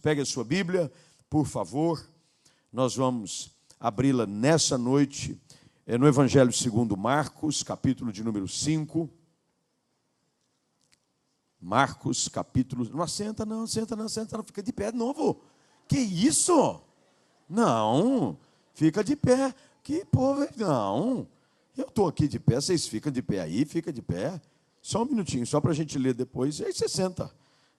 Pegue a sua Bíblia, por favor. Nós vamos abri-la nessa noite no Evangelho segundo Marcos, capítulo de número 5. Marcos, capítulo... Não assenta não, fica de pé de novo. Que isso? Não, fica de pé. Que povo, não. Eu estou aqui de pé, vocês ficam de pé aí, fica de pé. Só um minutinho, só para a gente ler depois, e aí você senta.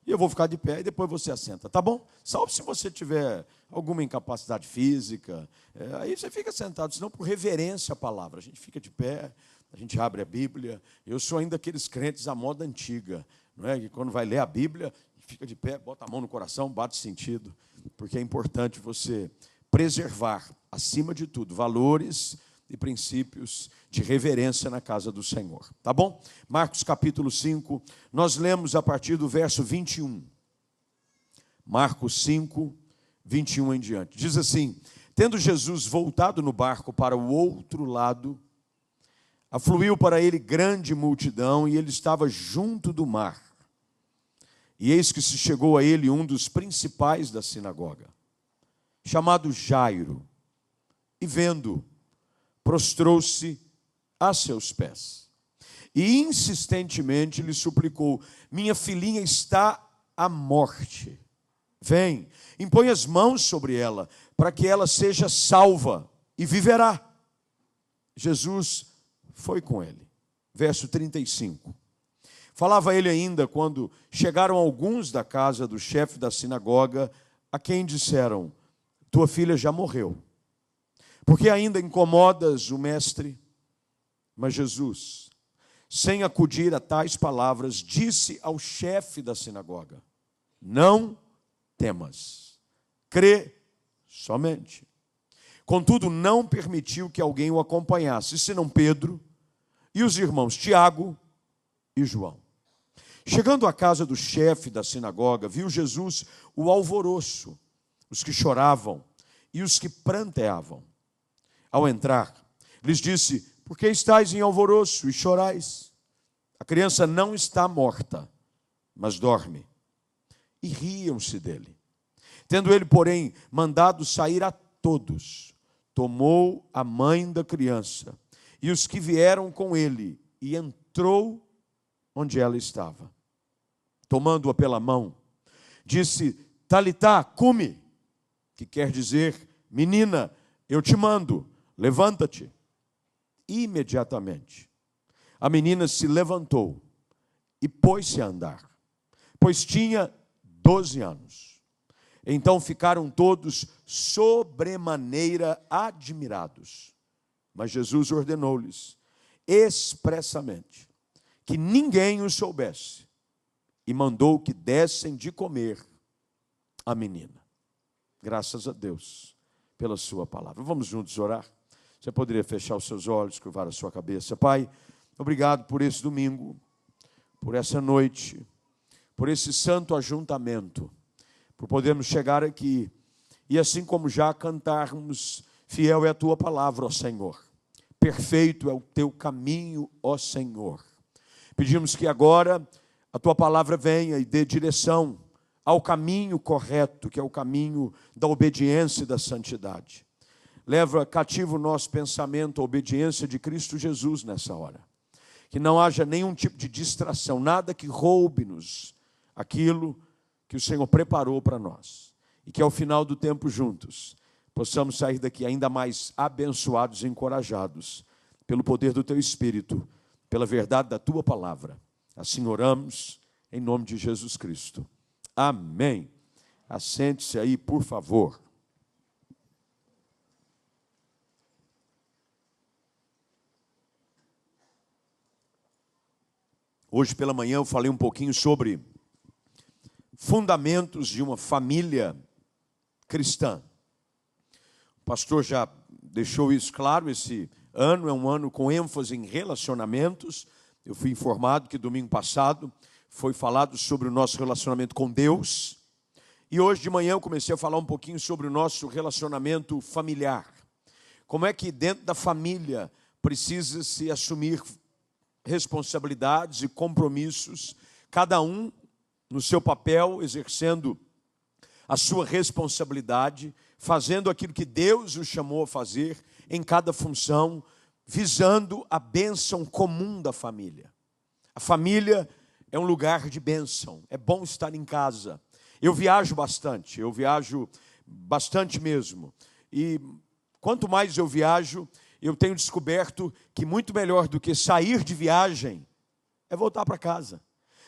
E eu vou ficar de pé e depois você assenta, tá bom? Salve se você tiver alguma incapacidade física, aí você fica sentado, senão por reverência à palavra. A gente fica de pé, a gente abre a Bíblia. Eu sou ainda aqueles crentes à moda antiga, não é? Que quando vai ler a Bíblia, fica de pé, bota a mão no coração, bate sentido, porque é importante você preservar, acima de tudo, valores e princípios de reverência na casa do Senhor. Tá bom? Marcos capítulo 5, nós lemos a partir do verso 21. Marcos 5, 21 em diante. Diz assim: tendo Jesus voltado no barco para o outro lado, afluiu para ele grande multidão, e ele estava junto do mar. E eis que se chegou a ele um dos principais da sinagoga, chamado Jairo, e vendo, prostrou-se a seus pés e insistentemente lhe suplicou: minha filhinha está à morte. Vem, impõe as mãos sobre ela, para que ela seja salva e viverá. Jesus foi com ele. Verso 35. Falava ele ainda quando chegaram alguns da casa do chefe da sinagoga, a quem disseram: tua filha já morreu, porque ainda incomodas o mestre? Mas Jesus, sem acudir a tais palavras, disse ao chefe da sinagoga: não temas, crê somente. Contudo, não permitiu que alguém o acompanhasse, senão Pedro e os irmãos Tiago e João. Chegando à casa do chefe da sinagoga, viu Jesus o alvoroço, os que choravam e os que pranteavam. Ao entrar, lhes disse: por que estáis em alvoroço e chorais? A criança não está morta, mas dorme. E riam-se dele. Tendo ele, porém, mandado sair a todos, tomou a mãe da criança e os que vieram com ele, e entrou onde ela estava. Tomando-a pela mão, disse: Talitá, cumi, que quer dizer: menina, eu te mando, levanta-te. Imediatamente, a menina se levantou e pôs-se a andar, pois tinha 12 anos. Então ficaram todos sobremaneira admirados. Mas Jesus ordenou-lhes expressamente que ninguém o soubesse, e mandou que dessem de comer à menina. Graças a Deus pela sua palavra. Vamos juntos orar? Você poderia fechar os seus olhos, curvar a sua cabeça. Pai, obrigado por esse domingo, por essa noite, por esse santo ajuntamento, por podermos chegar aqui e assim como já cantarmos: fiel é a tua palavra, ó Senhor, perfeito é o teu caminho, ó Senhor. Pedimos que agora a tua palavra venha e dê direção ao caminho correto, que é o caminho da obediência e da santidade. Leva cativo o nosso pensamento à obediência de Cristo Jesus nessa hora. Que não haja nenhum tipo de distração, nada que roube-nos aquilo que o Senhor preparou para nós. E que ao final do tempo juntos, possamos sair daqui ainda mais abençoados e encorajados pelo poder do teu Espírito, pela verdade da tua palavra. Assim oramos, em nome de Jesus Cristo. Amém. Assente-se aí, por favor. Hoje pela manhã eu falei um pouquinho sobre fundamentos de uma família cristã. O pastor já deixou isso claro. Esse ano é um ano com ênfase em relacionamentos. Eu fui informado que domingo passado foi falado sobre o nosso relacionamento com Deus. E hoje de manhã eu comecei a falar um pouquinho sobre o nosso relacionamento familiar. Como é que dentro da família precisa se assumir responsabilidades e compromissos, cada um no seu papel, exercendo a sua responsabilidade, fazendo aquilo que Deus o chamou a fazer em cada função, visando a bênção comum da família. A família é um lugar de bênção, é bom estar em casa. Eu viajo bastante mesmo. E quanto mais eu viajo, eu tenho descoberto que muito melhor do que sair de viagem é voltar para casa.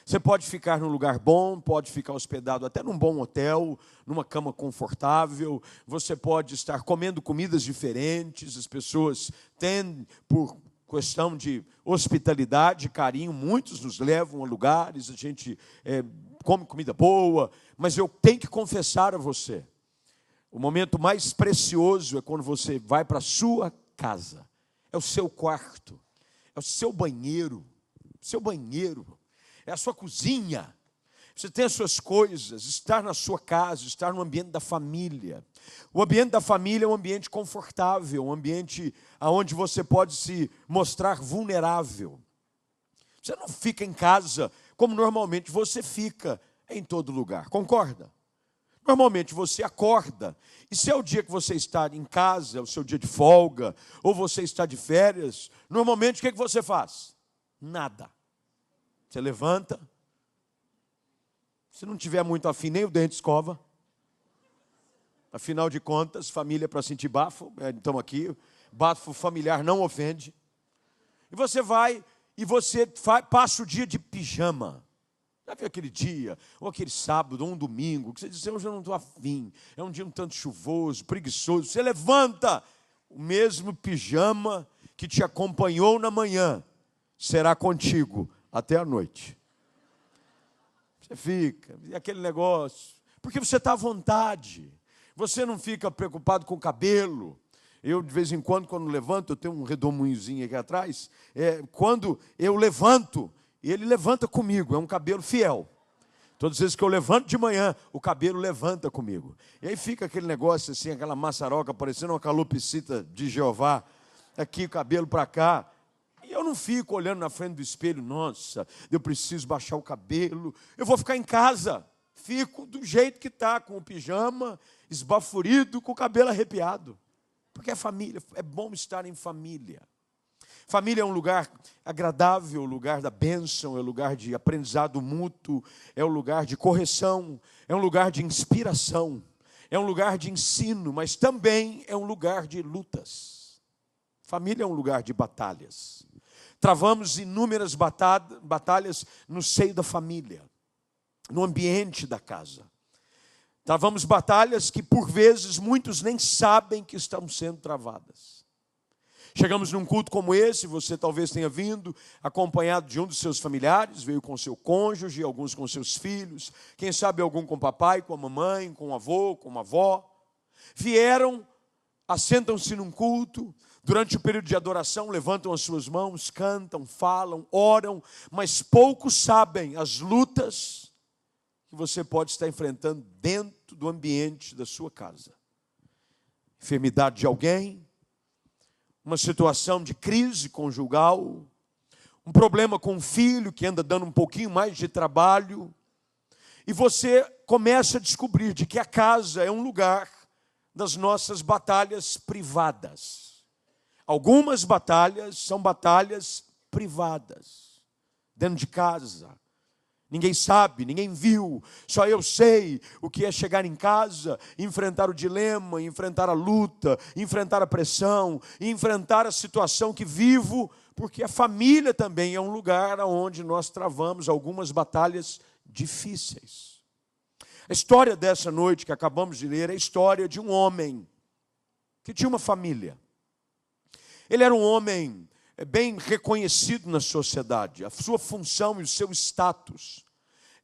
Você pode ficar num lugar bom, pode ficar hospedado até num bom hotel, numa cama confortável, você pode estar comendo comidas diferentes, as pessoas têm, por questão de hospitalidade, carinho, muitos nos levam a lugares, a gente come comida boa, mas eu tenho que confessar a você, o momento mais precioso é quando você vai para a sua casa, é o seu quarto, é o seu banheiro, é a sua cozinha, você tem as suas coisas, estar na sua casa, estar no ambiente da família. O ambiente da família é um ambiente confortável, um ambiente onde você pode se mostrar vulnerável. Você não fica em casa como normalmente você fica em todo lugar, concorda? Normalmente você acorda, e se é o dia que você está em casa, é o seu dia de folga, ou você está de férias, normalmente o que você faz? Nada. Você levanta, se não tiver muito afim, nem o dente escova. Afinal de contas, família para sentir bafo, então aqui, bafo familiar não ofende. E você vai, e você passa o dia de pijama. Já viu aquele dia, ou aquele sábado, ou um domingo, que você diz, hoje eu não estou afim, é um dia um tanto chuvoso, preguiçoso. Você levanta, o mesmo pijama que te acompanhou na manhã, será contigo até a noite. Você fica, e aquele negócio, porque você está à vontade, você não fica preocupado com o cabelo. Eu, de vez em quando levanto, eu tenho um redemoinhozinho aqui atrás, quando eu levanto, ele levanta comigo, é um cabelo fiel. Todas as vezes que eu levanto de manhã, o cabelo levanta comigo. E aí fica aquele negócio assim, aquela maçaroca, parecendo uma calopsita de Jeová, aqui o cabelo para cá. E eu não fico olhando na frente do espelho, nossa, eu preciso baixar o cabelo. Eu vou ficar em casa, fico do jeito que está, com o pijama, esbaforido, com o cabelo arrepiado. Porque é família, é bom estar em família. Família é um lugar agradável, o lugar da bênção, é um lugar de aprendizado mútuo, é um lugar de correção, é um lugar de inspiração, é um lugar de ensino, mas também é um lugar de lutas. Família é um lugar de batalhas. Travamos inúmeras batalhas no seio da família, no ambiente da casa. Travamos batalhas que, por vezes, muitos nem sabem que estão sendo travadas. Chegamos num culto como esse, você talvez tenha vindo acompanhado de um dos seus familiares, veio com seu cônjuge, alguns com seus filhos, quem sabe algum com o papai, com a mamãe, com o avô, com a avó. Vieram, assentam-se num culto, durante o período de adoração, levantam as suas mãos, cantam, falam, oram, mas poucos sabem as lutas que você pode estar enfrentando dentro do ambiente da sua casa. Enfermidade de alguém, uma situação de crise conjugal, um problema com o filho que anda dando um pouquinho mais de trabalho, e você começa a descobrir de que a casa é um lugar das nossas batalhas privadas. Algumas batalhas são batalhas privadas, dentro de casa. Ninguém sabe, ninguém viu, só eu sei o que é chegar em casa, enfrentar o dilema, enfrentar a luta, enfrentar a pressão, enfrentar a situação que vivo, porque a família também é um lugar onde nós travamos algumas batalhas difíceis. A história dessa noite que acabamos de ler é a história de um homem que tinha uma família. Ele era um homem bem reconhecido na sociedade. A sua função e o seu status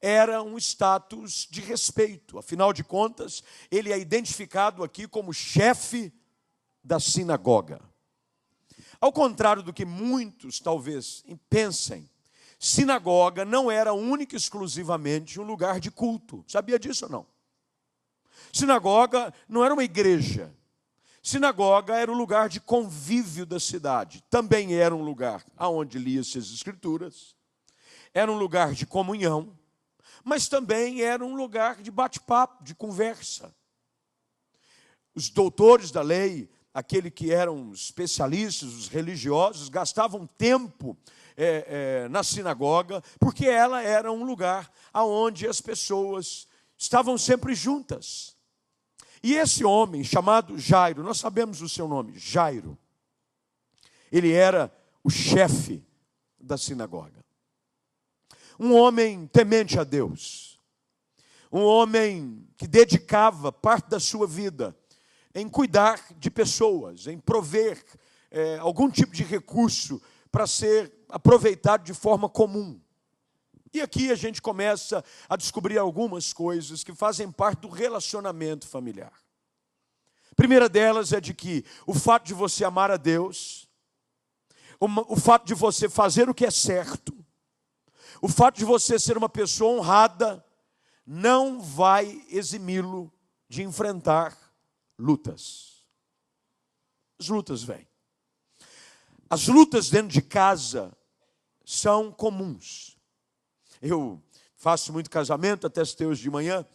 era um status de respeito. Afinal de contas, ele é identificado aqui como chefe da sinagoga. Ao contrário do que muitos talvez pensem, sinagoga não era única e exclusivamente um lugar de culto. Sabia disso ou não? Sinagoga não era uma igreja. Sinagoga era o lugar de convívio da cidade. Também era um lugar onde lia-se as Escrituras. Era um lugar de comunhão. mas também era um lugar de bate-papo, de conversa. Os doutores da lei, aqueles que eram especialistas, os religiosos, gastavam tempo na sinagoga, porque ela era um lugar onde as pessoas estavam sempre juntas. E esse homem chamado Jairo, nós sabemos o seu nome, Jairo, ele era o chefe da sinagoga. Um homem temente a Deus, um homem que dedicava parte da sua vida em cuidar de pessoas, em prover algum tipo de recurso para ser aproveitado de forma comum. E aqui a gente começa a descobrir algumas coisas que fazem parte do relacionamento familiar. A primeira delas é de que o fato de você amar a Deus, o fato de você fazer o que é certo, o fato de você ser uma pessoa honrada, não vai eximi-lo de enfrentar lutas. As lutas vêm. As lutas dentro de casa são comuns. Eu faço muito casamento, até testei hoje de manhã.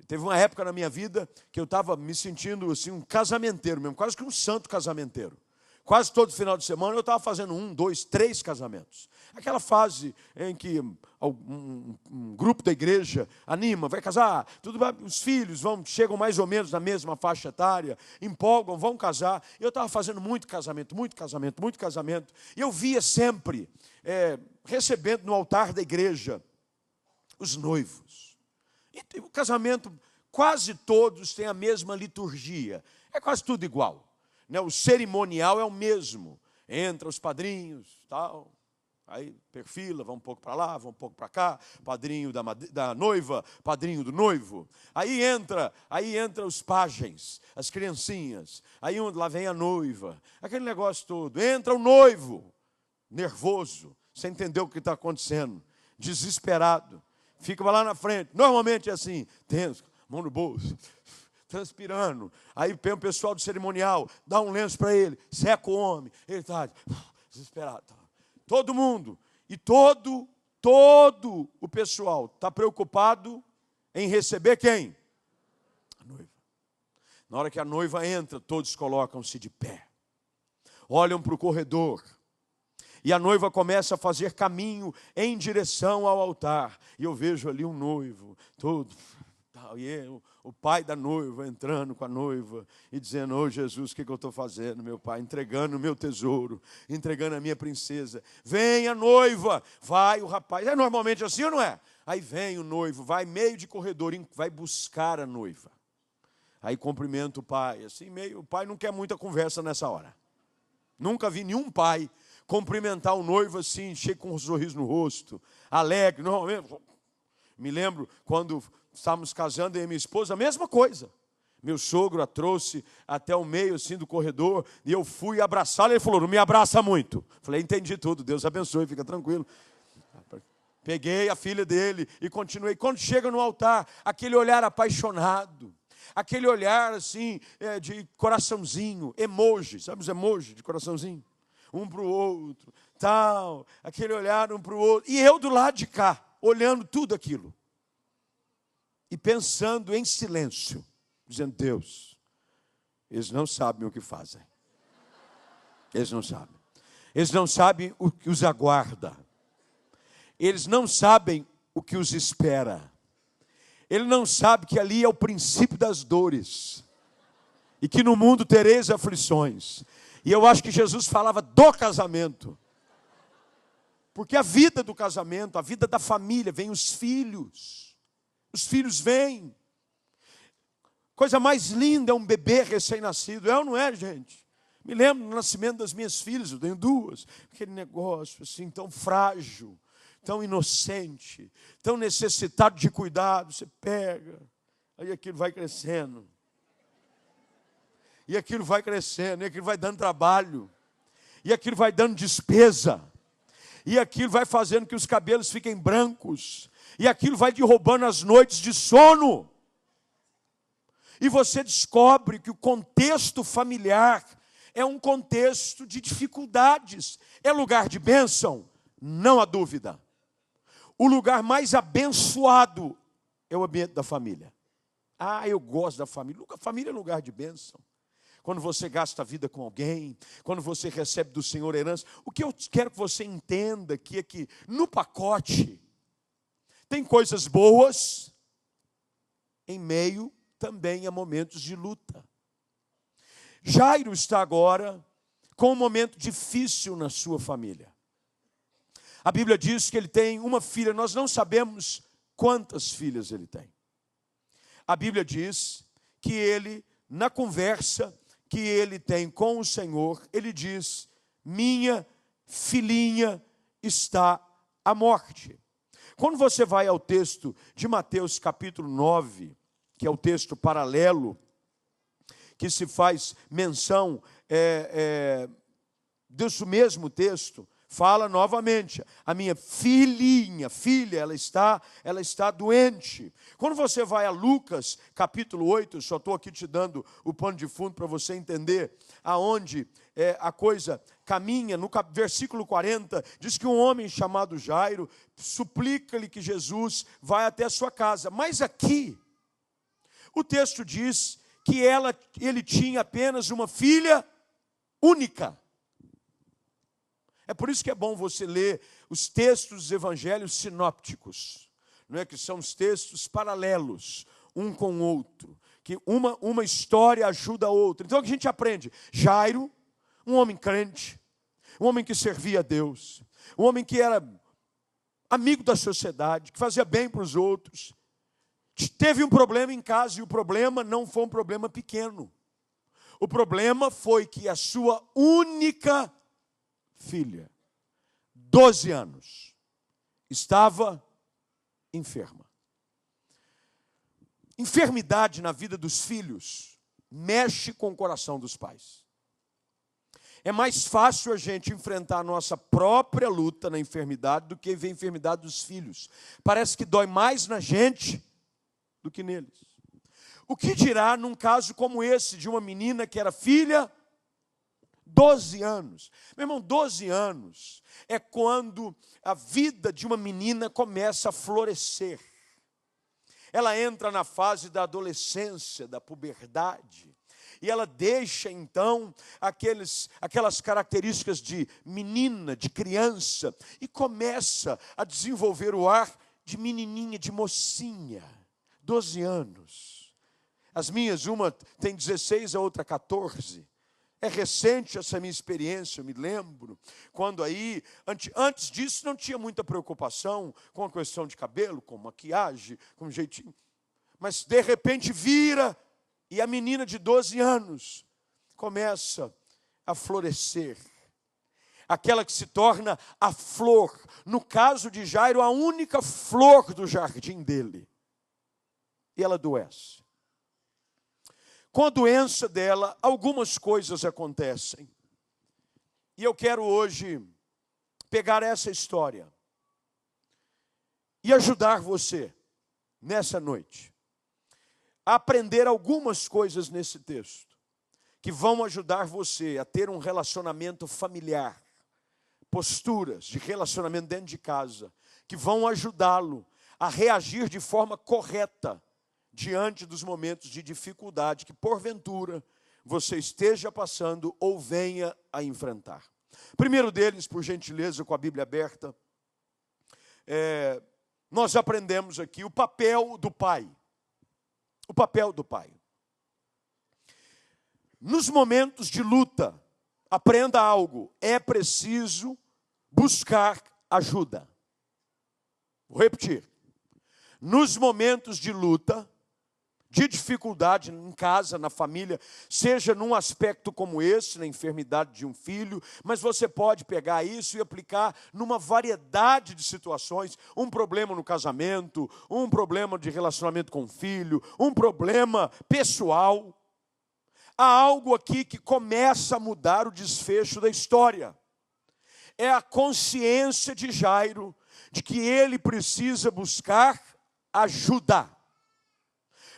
Teve uma época na minha vida que eu estava me sentindo assim, um casamenteiro mesmo, quase que um santo casamenteiro. Quase todo final de semana eu estava fazendo 1, 2, 3 casamentos. Aquela fase em que um grupo da igreja anima, vai casar, tudo bem, os filhos chegam mais ou menos na mesma faixa etária, empolgam, vão casar. Eu estava fazendo muito casamento. E eu via sempre, recebendo no altar da igreja, os noivos. E o casamento, quase todos têm a mesma liturgia. É quase tudo igual. O cerimonial é o mesmo. Entra os padrinhos, tal, aí perfila, vão um pouco para lá, vão um pouco para cá, padrinho da noiva, padrinho do noivo. Aí entra os pajens, as criancinhas. Aí lá vem a noiva, aquele negócio todo. Entra o noivo, nervoso, sem entender o que está acontecendo, desesperado. Fica lá na frente, normalmente é assim, tenso, mão no bolso, transpirando. Aí vem o pessoal do cerimonial, dá um lenço para ele, seca o homem, ele está desesperado. Todo mundo, e todo o pessoal está preocupado em receber quem? A noiva. Na hora que a noiva entra, todos colocam-se de pé, olham para o corredor, e a noiva começa a fazer caminho em direção ao altar. E eu vejo ali um noivo, todo, e o pai da noiva entrando com a noiva e dizendo: ô Jesus, o que eu estou fazendo, meu pai? Entregando o meu tesouro, entregando a minha princesa. Vem a noiva, vai o rapaz. É normalmente assim ou não é? Aí vem o noivo, vai meio de corredor, vai buscar a noiva. Aí cumprimenta o pai, assim meio. O pai não quer muita conversa nessa hora. Nunca vi nenhum pai cumprimentar o noivo assim, cheio com um sorriso no rosto, alegre. Normalmente, me lembro quando estávamos casando, eu e minha esposa, a mesma coisa. Meu sogro a trouxe até o meio assim do corredor, e eu fui abraçá-la, ele falou: não me abraça muito. Falei: entendi tudo, Deus abençoe, fica tranquilo. Peguei a filha dele e continuei. Quando chega no altar, aquele olhar apaixonado, aquele olhar assim, de coraçãozinho, emoji, sabe os emojis de coraçãozinho? Um para o outro, tal, aquele olhar um para o outro. E eu do lado de cá, olhando tudo aquilo. E pensando em silêncio, dizendo: Deus, eles não sabem o que fazem. Eles não sabem. Eles não sabem o que os aguarda. Eles não sabem o que os espera. Ele não sabe que ali é o princípio das dores. E que no mundo tereis aflições. E eu acho que Jesus falava do casamento. Porque a vida do casamento, a vida da família, vem os filhos. Os filhos vêm. Coisa mais linda é um bebê recém-nascido. É ou não é, gente? Me lembro do nascimento das minhas filhas, eu tenho 2. Aquele negócio assim, tão frágil, tão inocente, tão necessitado de cuidado. Você pega, aí aquilo vai crescendo. E aquilo vai crescendo, e aquilo vai dando trabalho, e aquilo vai dando despesa, e aquilo vai fazendo que os cabelos fiquem brancos, e aquilo vai derrubando as noites de sono. E você descobre que o contexto familiar é um contexto de dificuldades. É lugar de bênção? Não há dúvida. O lugar mais abençoado é o ambiente da família. Ah, eu gosto da família. A família é lugar de bênção. Quando você gasta a vida com alguém, quando você recebe do Senhor herança. O que eu quero que você entenda aqui é que no pacote tem coisas boas, em meio também a momentos de luta. Jairo está agora com um momento difícil na sua família. A Bíblia diz que ele tem uma filha, nós não sabemos quantas filhas ele tem. A Bíblia diz que ele, na conversa que ele tem com o Senhor, ele diz: minha filhinha está à morte. Quando você vai ao texto de Mateus capítulo 9, que é o texto paralelo, que se faz menção desse mesmo texto, fala novamente: a minha filhinha, filha, ela está doente. Quando você vai a Lucas, capítulo 8, eu só estou aqui te dando o pano de fundo para você entender aonde a coisa caminha. No versículo 40, diz que um homem chamado Jairo suplica-lhe que Jesus vá até a sua casa. Mas aqui, o texto diz que ele tinha apenas uma filha única. É por isso que é bom você ler os textos dos evangelhos sinópticos, não é? Que são os textos paralelos, um com o outro, que uma história ajuda a outra. Então o que a gente aprende? Jairo, um homem crente, um homem que servia a Deus, um homem que era amigo da sociedade, que fazia bem para os outros, teve um problema em casa, e o problema não foi um problema pequeno. O problema foi que a sua única filha, 12 anos, estava enferma. Enfermidade na vida dos filhos mexe com o coração dos pais. É mais fácil a gente enfrentar a nossa própria luta na enfermidade do que ver a enfermidade dos filhos. Parece que dói mais na gente do que neles. O que dirá num caso como esse, de uma menina que era filha, 12 anos. Meu irmão, 12 anos é quando a vida de uma menina começa a florescer. Ela entra na fase da adolescência, da puberdade, e ela deixa então aquelas características de menina, de criança, e começa a desenvolver o ar de menininha, de mocinha. 12 anos. As minhas, uma tem 16, a outra 14. É recente essa minha experiência, eu me lembro, quando aí, antes disso não tinha muita preocupação com a questão de cabelo, com maquiagem, com jeitinho. Mas de repente vira, e a menina de 12 anos começa a florescer. Aquela que se torna a flor. No caso de Jairo, a única flor do jardim dele. E ela adoece. Com a doença dela, algumas coisas acontecem. E eu quero hoje pegar essa história e ajudar você, nessa noite, a aprender algumas coisas nesse texto, que vão ajudar você a ter um relacionamento familiar, posturas de relacionamento dentro de casa, que vão ajudá-lo a reagir de forma correta diante dos momentos de dificuldade que, porventura, você esteja passando ou venha a enfrentar. Primeiro deles, por gentileza, com a Bíblia aberta, nós aprendemos aqui o papel do pai. O papel do pai. Nos momentos de luta, aprenda algo: é preciso buscar ajuda. Vou repetir. Nos momentos de luta, de dificuldade em casa, na família, seja num aspecto como esse, na enfermidade de um filho, mas você pode pegar isso e aplicar numa variedade de situações, um problema no casamento, um problema de relacionamento com o filho, um problema pessoal. Há algo aqui que começa a mudar o desfecho da história. É a consciência de Jairo de que ele precisa buscar ajuda.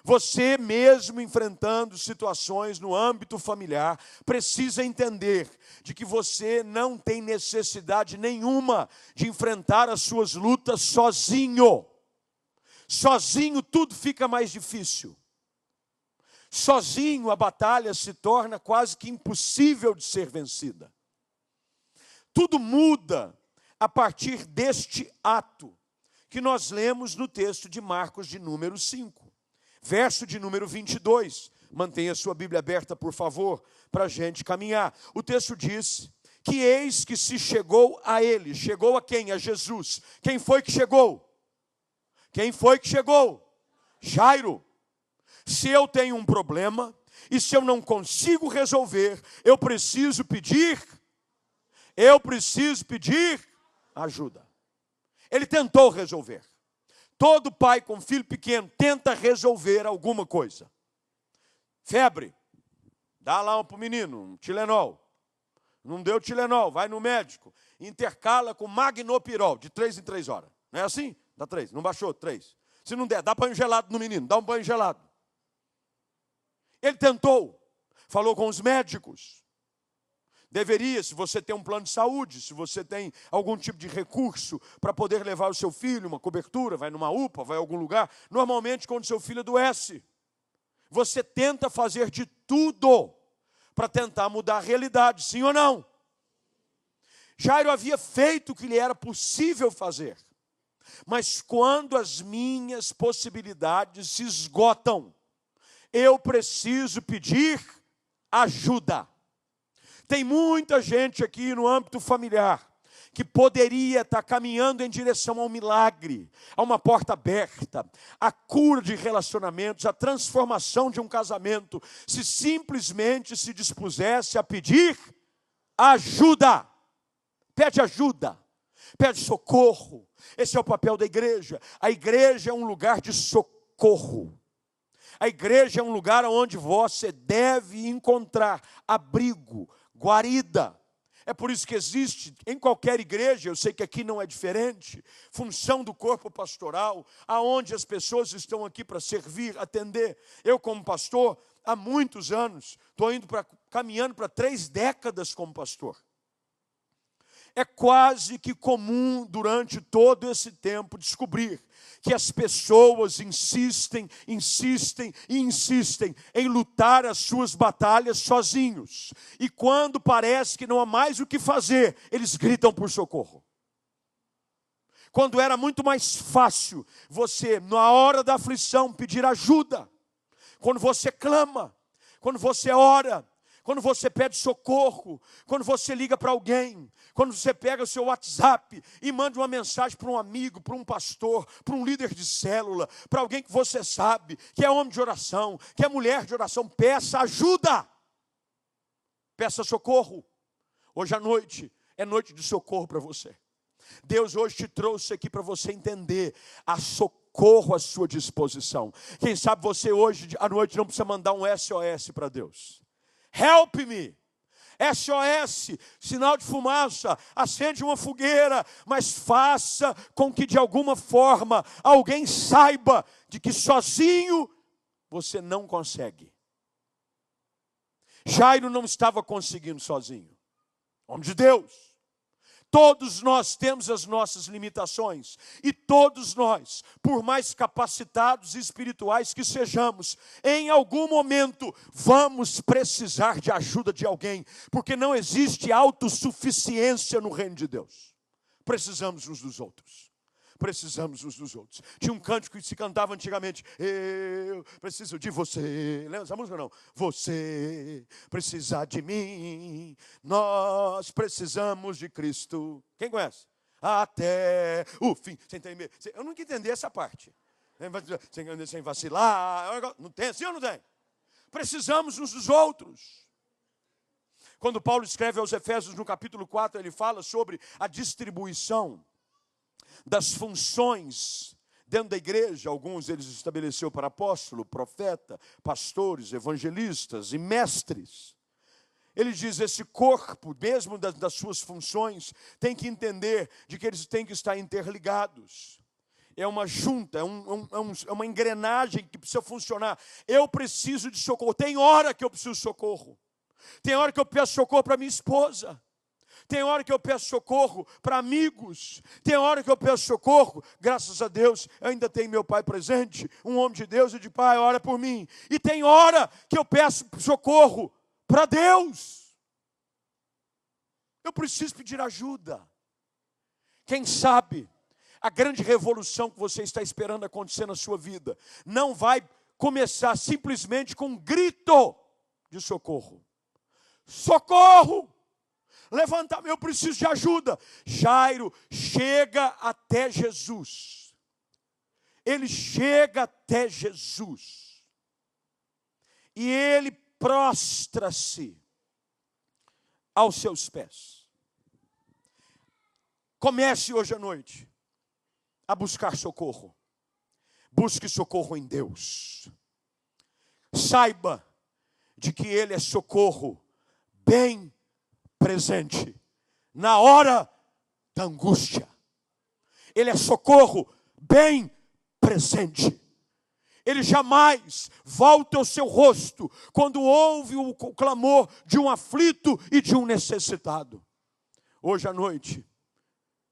Você mesmo enfrentando situações no âmbito familiar, precisa entender de que você não tem necessidade nenhuma de enfrentar as suas lutas sozinho. Sozinho tudo fica mais difícil. Sozinho a batalha se torna quase que impossível de ser vencida. Tudo muda a partir deste ato que nós lemos no texto de Marcos de número 5, verso de número 22. Mantenha a sua Bíblia aberta, por favor, para a gente caminhar. O texto diz que eis que se chegou a ele. Chegou a quem? A Jesus. Quem foi que chegou? Quem foi que chegou? Jairo. Se eu tenho um problema e se eu não consigo resolver, eu preciso pedir ajuda. Ele tentou resolver. Todo pai com filho pequeno tenta resolver alguma coisa. Febre, dá lá para o menino, um Tilenol. Não deu Tilenol, vai no médico. Intercala com Magnopirol, de 3 em 3 horas. Não é assim? Dá 3, não baixou, 3. Se não der, dá banho gelado no menino, dá um banho gelado. Ele tentou, falou com os médicos. Deveria, se você tem um plano de saúde, se você tem algum tipo de recurso para poder levar o seu filho, uma cobertura, vai numa UPA, vai a algum lugar. Normalmente, quando seu filho adoece, você tenta fazer de tudo para tentar mudar a realidade, sim ou não? Jairo havia feito o que lhe era possível fazer. Mas quando as minhas possibilidades se esgotam, eu preciso pedir ajuda. Tem muita gente aqui no âmbito familiar que poderia estar caminhando em direção ao milagre, a uma porta aberta, a cura de relacionamentos, a transformação de um casamento, se simplesmente se dispusesse a pedir ajuda. Pede ajuda, pede socorro. Esse é o papel da igreja. A igreja é um lugar de socorro. A igreja é um lugar onde você deve encontrar abrigo, guarida. É por isso que existe em qualquer igreja, eu sei que aqui não é diferente, função do corpo pastoral, aonde as pessoas estão aqui para servir, atender. Eu, como pastor, há muitos anos, estou caminhando para 3 décadas como pastor. É quase que comum durante todo esse tempo descobrir que as pessoas insistem em lutar as suas batalhas sozinhos. E quando parece que não há mais o que fazer, eles gritam por socorro. Quando era muito mais fácil você, na hora da aflição, pedir ajuda. Quando você clama, quando você ora, quando você pede socorro, quando você liga para alguém, quando você pega o seu WhatsApp e manda uma mensagem para um amigo, para um pastor, para um líder de célula, para alguém que você sabe, que é homem de oração, que é mulher de oração, peça ajuda, peça socorro. Hoje à noite é noite de socorro para você. Deus hoje te trouxe aqui para você entender a socorro à sua disposição. Quem sabe você hoje à noite não precisa mandar um SOS para Deus. Help me. SOS, sinal de fumaça, acende uma fogueira, mas faça com que de alguma forma alguém saiba de que sozinho você não consegue. Jairo não estava conseguindo sozinho. Homem de Deus. Todos nós temos as nossas limitações. E todos nós, por mais capacitados e espirituais que sejamos, em algum momento vamos precisar de ajuda de alguém. Porque não existe autossuficiência no reino de Deus. Precisamos uns dos outros. Precisamos uns dos outros. Tinha um cântico que se cantava antigamente. Eu preciso de você. Lembra essa música ou não? Você precisa de mim. Nós precisamos de Cristo. Quem conhece? Até o fim. Eu nunca entendi essa parte. Sem vacilar. Não tem assim ou não tem? Precisamos uns dos outros. Quando Paulo escreve aos Efésios no capítulo 4, ele fala sobre a distribuição das funções dentro da igreja. Alguns eles estabeleceu para apóstolo, profeta, pastores, evangelistas e mestres. Ele diz, esse corpo, mesmo das suas funções, tem que entender de que eles têm que estar interligados. É uma junta, é uma engrenagem que precisa funcionar. Eu preciso de socorro. Tem hora que eu preciso de socorro. Tem hora que eu peço socorro para minha esposa. tem hora que eu peço socorro para amigos, tem hora que eu peço socorro, graças a Deus, eu ainda tenho meu pai presente, um homem de Deus, e de pai, ora por mim. E tem hora que eu peço socorro para Deus. Eu preciso pedir ajuda. Quem sabe a grande revolução que você está esperando acontecer na sua vida não vai começar simplesmente com um grito de socorro. Socorro! Levanta, eu preciso de ajuda. Jairo chega até Jesus. Ele chega até Jesus. E ele prostra-se aos seus pés. Comece hoje à noite a buscar socorro. Busque socorro em Deus. Saiba de que Ele é socorro bem presente na hora da angústia. Ele é socorro bem presente. Ele jamais volta o seu rosto quando ouve o clamor de um aflito e de um necessitado. Hoje à noite,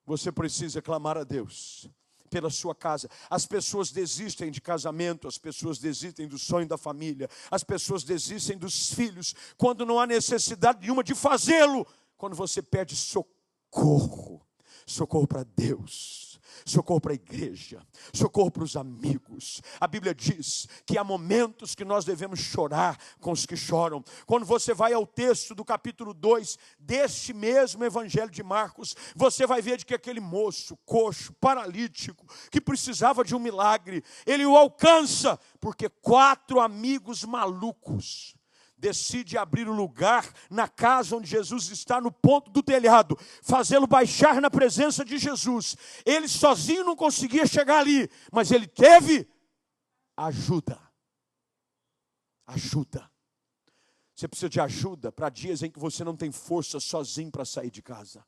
você precisa clamar a Deus pela sua casa. As pessoas desistem de casamento, as pessoas desistem do sonho da família, as pessoas desistem dos filhos, quando não há necessidade nenhuma de fazê-lo, quando você pede socorro. Socorro para Deus, socorro para a igreja, socorro para os amigos. A Bíblia diz que há momentos que nós devemos chorar com os que choram. Quando você vai ao texto do capítulo 2 deste mesmo evangelho de Marcos, você vai ver de que aquele moço, coxo, paralítico, que precisava de um milagre, ele o alcança, porque 4 amigos malucos decide abrir o lugar na casa onde Jesus está, no ponto do telhado, fazê-lo baixar na presença de Jesus. Ele sozinho não conseguia chegar ali, mas ele teve ajuda. Ajuda. Você precisa de ajuda para dias em que você não tem força sozinho para sair de casa.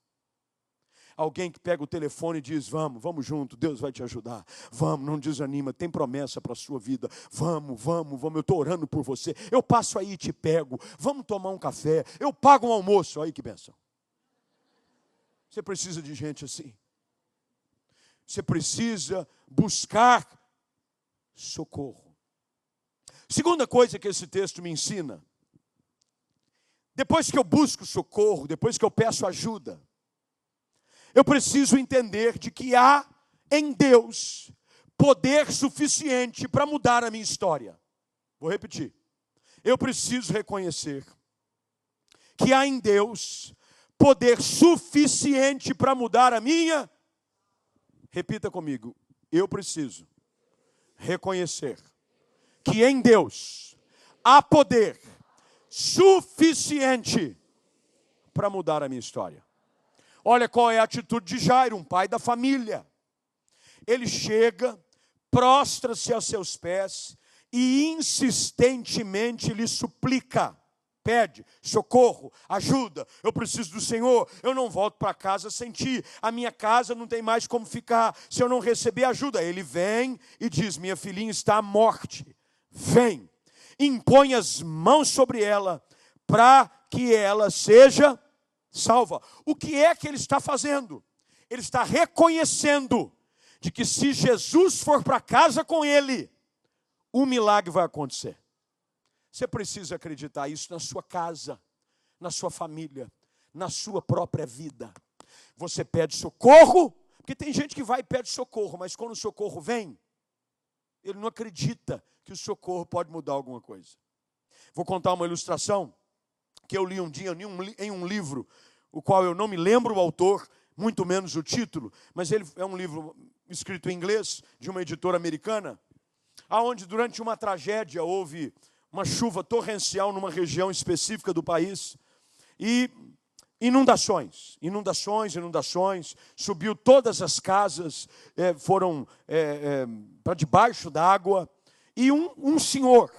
Alguém que pega o telefone e diz, vamos junto, Deus vai te ajudar. Vamos, não desanima, tem promessa para a sua vida. Vamos, eu estou orando por você. Eu passo aí e te pego. Vamos tomar um café, eu pago um almoço. Aí que bênção. Você precisa de gente assim. Você precisa buscar socorro. Segunda coisa que esse texto me ensina. Depois que eu busco socorro, depois que eu peço ajuda, eu preciso entender de que há em Deus poder suficiente para mudar a minha história. Vou repetir. Eu preciso reconhecer que há em Deus poder suficiente para mudar a minha. Repita comigo. Eu preciso reconhecer que em Deus há poder suficiente para mudar a minha história. Olha qual é a atitude de Jairo, um pai da família. Ele chega, prostra-se aos seus pés e insistentemente lhe suplica. Pede socorro, ajuda, eu preciso do Senhor, eu não volto para casa sem ti, a minha casa não tem mais como ficar se eu não receber ajuda. Ele vem e diz, minha filhinha está à morte, vem, impõe as mãos sobre ela, para que ela seja salva. O que é que ele está fazendo? Ele está reconhecendo de que se Jesus for para casa com ele, o milagre vai acontecer. Você precisa acreditar isso na sua casa, na sua família, na sua própria vida. Você pede socorro, porque tem gente que vai e pede socorro, mas quando o socorro vem, ele não acredita que o socorro pode mudar alguma coisa. Vou contar uma ilustração que eu li um dia em um livro, o qual eu não me lembro o autor, muito menos o título, mas ele é um livro escrito em inglês, de uma editora americana, aonde durante uma tragédia houve uma chuva torrencial numa região específica do país, e inundações, subiu todas as casas, foram para debaixo d'água, e um senhor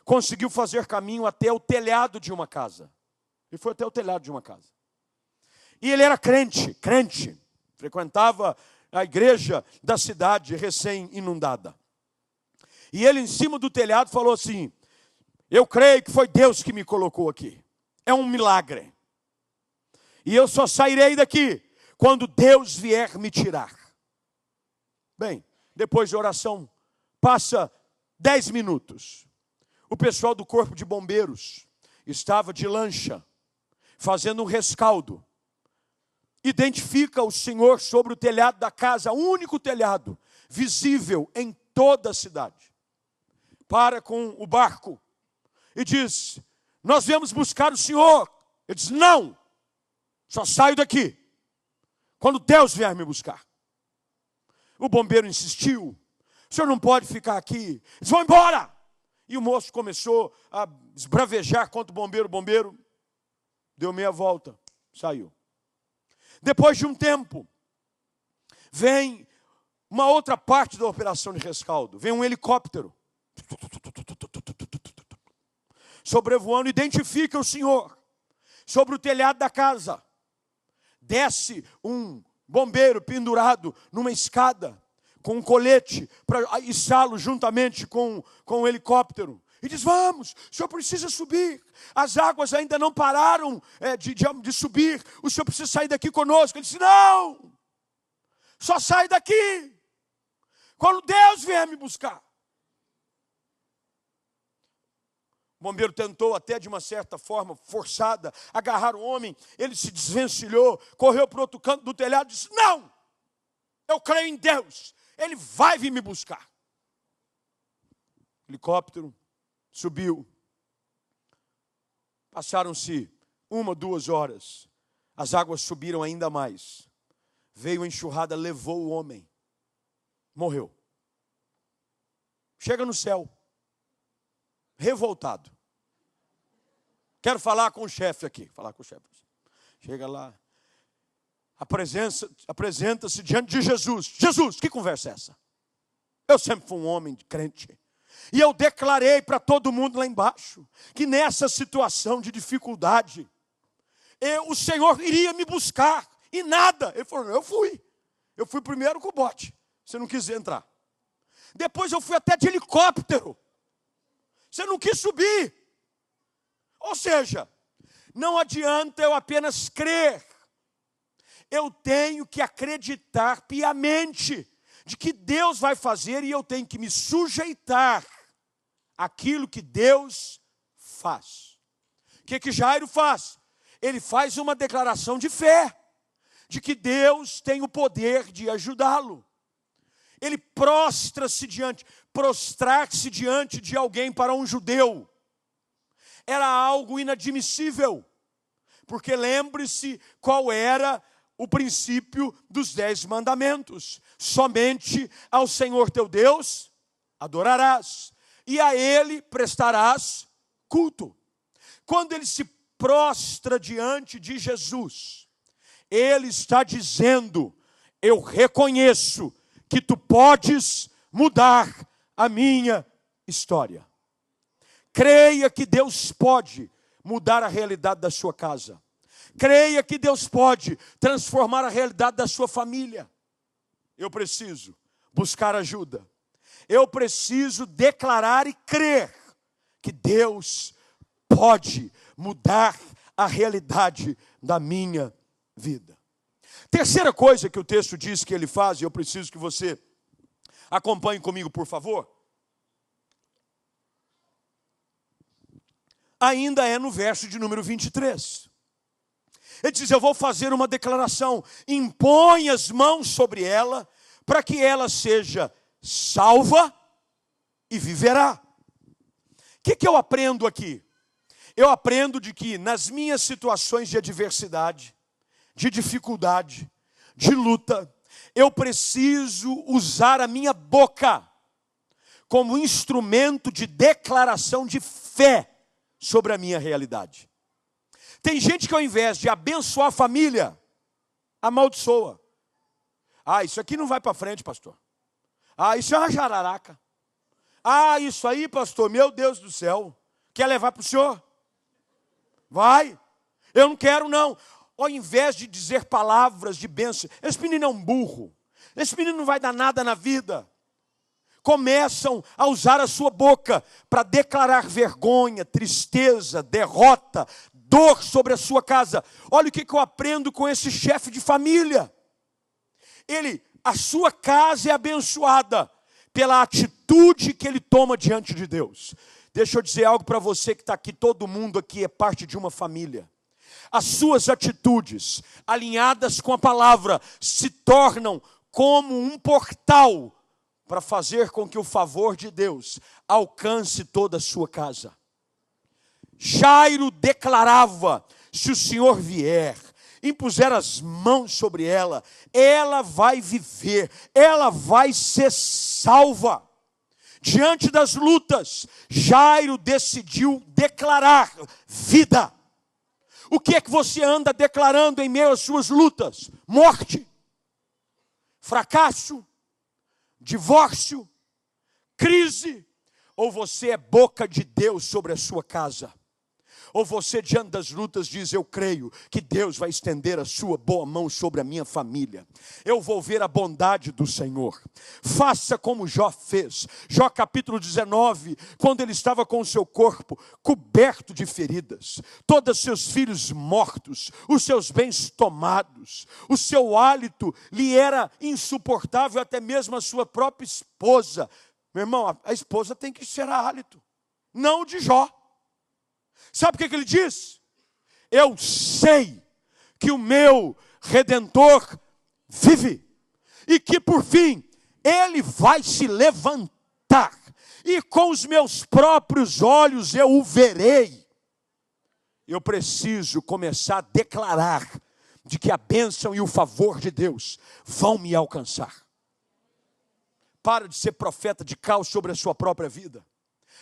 conseguiu fazer caminho até o telhado de uma casa. Ele foi até o telhado de uma casa. E ele era crente, frequentava a igreja da cidade recém-inundada. E ele em cima do telhado falou assim, eu creio que foi Deus que me colocou aqui. É um milagre. E eu só sairei daqui quando Deus vier me tirar. Bem, depois de oração, passa 10 minutos. O pessoal do corpo de bombeiros estava de lancha, fazendo um rescaldo. Identifica o senhor sobre o telhado da casa, único telhado visível em toda a cidade. Para com o barco e diz: nós viemos buscar o senhor. Ele diz: não, só saio daqui quando Deus vier me buscar. O bombeiro insistiu: o senhor não pode ficar aqui. Eles disse: vão embora. E o moço começou a esbravejar contra o bombeiro. O bombeiro deu meia volta, saiu. Depois de um tempo, vem uma outra parte da operação de rescaldo. Vem um helicóptero, sobrevoando, identifica o senhor sobre o telhado da casa. Desce um bombeiro pendurado numa escada, com um colete para içá-lo juntamente com o helicóptero. E diz: vamos, o senhor precisa subir. As águas ainda não pararam de subir. O senhor precisa sair daqui conosco. Ele disse: não, só sai daqui quando Deus vier me buscar. O bombeiro tentou até de uma certa forma forçada agarrar o homem. Ele se desvencilhou, correu para o outro canto do telhado e disse: não, eu creio em Deus, Ele vai vir me buscar. O helicóptero subiu. Passaram-se 1, 2 horas. As águas subiram ainda mais. Veio a enxurrada, levou o homem. Morreu. Chega no céu, revoltado. Quero falar com o chefe aqui. Chega lá. Apresenta-se diante de Jesus. Jesus, que conversa é essa? Eu sempre fui um homem de crente. E eu declarei para todo mundo lá embaixo que nessa situação de dificuldade, o Senhor iria me buscar. E nada. Ele falou: eu fui. Eu fui primeiro com o bote. Você não quis entrar. Depois eu fui até de helicóptero. Você não quis subir. Ou seja, não adianta eu apenas crer. Eu tenho que acreditar piamente de que Deus vai fazer, e eu tenho que me sujeitar àquilo que Deus faz. O que Jairo faz? Ele faz uma declaração de fé, de que Deus tem o poder de ajudá-lo. Ele prostrar-se diante de alguém para um judeu era algo inadmissível, porque lembre-se qual era o princípio dos 10 mandamentos: somente ao Senhor teu Deus adorarás, e a Ele prestarás culto. Quando ele se prostra diante de Jesus, ele está dizendo: eu reconheço que tu podes mudar a minha história. Creia que Deus pode mudar a realidade da sua casa. Creia que Deus pode transformar a realidade da sua família. Eu preciso buscar ajuda. Eu preciso declarar e crer que Deus pode mudar a realidade da minha vida. Terceira coisa que o texto diz que ele faz, e eu preciso que você acompanhe comigo, por favor. Ainda é no verso de número 23. Ele diz: eu vou fazer uma declaração, impõe as mãos sobre ela, para que ela seja salva e viverá. O que eu aprendo aqui? Eu aprendo de que nas minhas situações de adversidade, de dificuldade, de luta, eu preciso usar a minha boca como instrumento de declaração de fé sobre a minha realidade. Tem gente que ao invés de abençoar a família, amaldiçoa. Isso aqui não vai para frente, pastor. Isso é uma jararaca. Isso aí, pastor, meu Deus do céu, quer levar para o senhor? Vai. Eu não quero, não. Ao invés de dizer palavras de bênção, esse menino é um burro. Esse menino não vai dar nada na vida. Começam a usar a sua boca para declarar vergonha, tristeza, derrota, dor sobre a sua casa. Olha o que eu aprendo com esse chefe de família. A sua casa é abençoada pela atitude que ele toma diante de Deus. Deixa eu dizer algo para você que está aqui, todo mundo aqui é parte de uma família. As suas atitudes, alinhadas com a palavra, se tornam como um portal para fazer com que o favor de Deus alcance toda a sua casa. Jairo declarava: se o Senhor vier, impuser as mãos sobre ela, ela vai viver, ela vai ser salva. Diante das lutas, Jairo decidiu declarar vida. O que é que você anda declarando em meio às suas lutas? Morte, fracasso, divórcio, crise. Ou você é boca de Deus sobre a sua casa? Ou você, diante das lutas, diz: eu creio que Deus vai estender a sua boa mão sobre a minha família. Eu vou ver a bondade do Senhor. Faça como Jó fez. Jó capítulo 19, quando ele estava com o seu corpo coberto de feridas, todos seus filhos mortos, os seus bens tomados, o seu hálito lhe era insuportável, até mesmo a sua própria esposa. Meu irmão, a esposa tem que cheirar hálito, não o de Jó. Sabe o que ele diz? Eu sei que o meu Redentor vive, e que por fim ele vai se levantar, e com os meus próprios olhos eu o verei. Eu preciso começar a declarar de que a bênção e o favor de Deus vão me alcançar. Para de ser profeta de caos sobre a sua própria vida.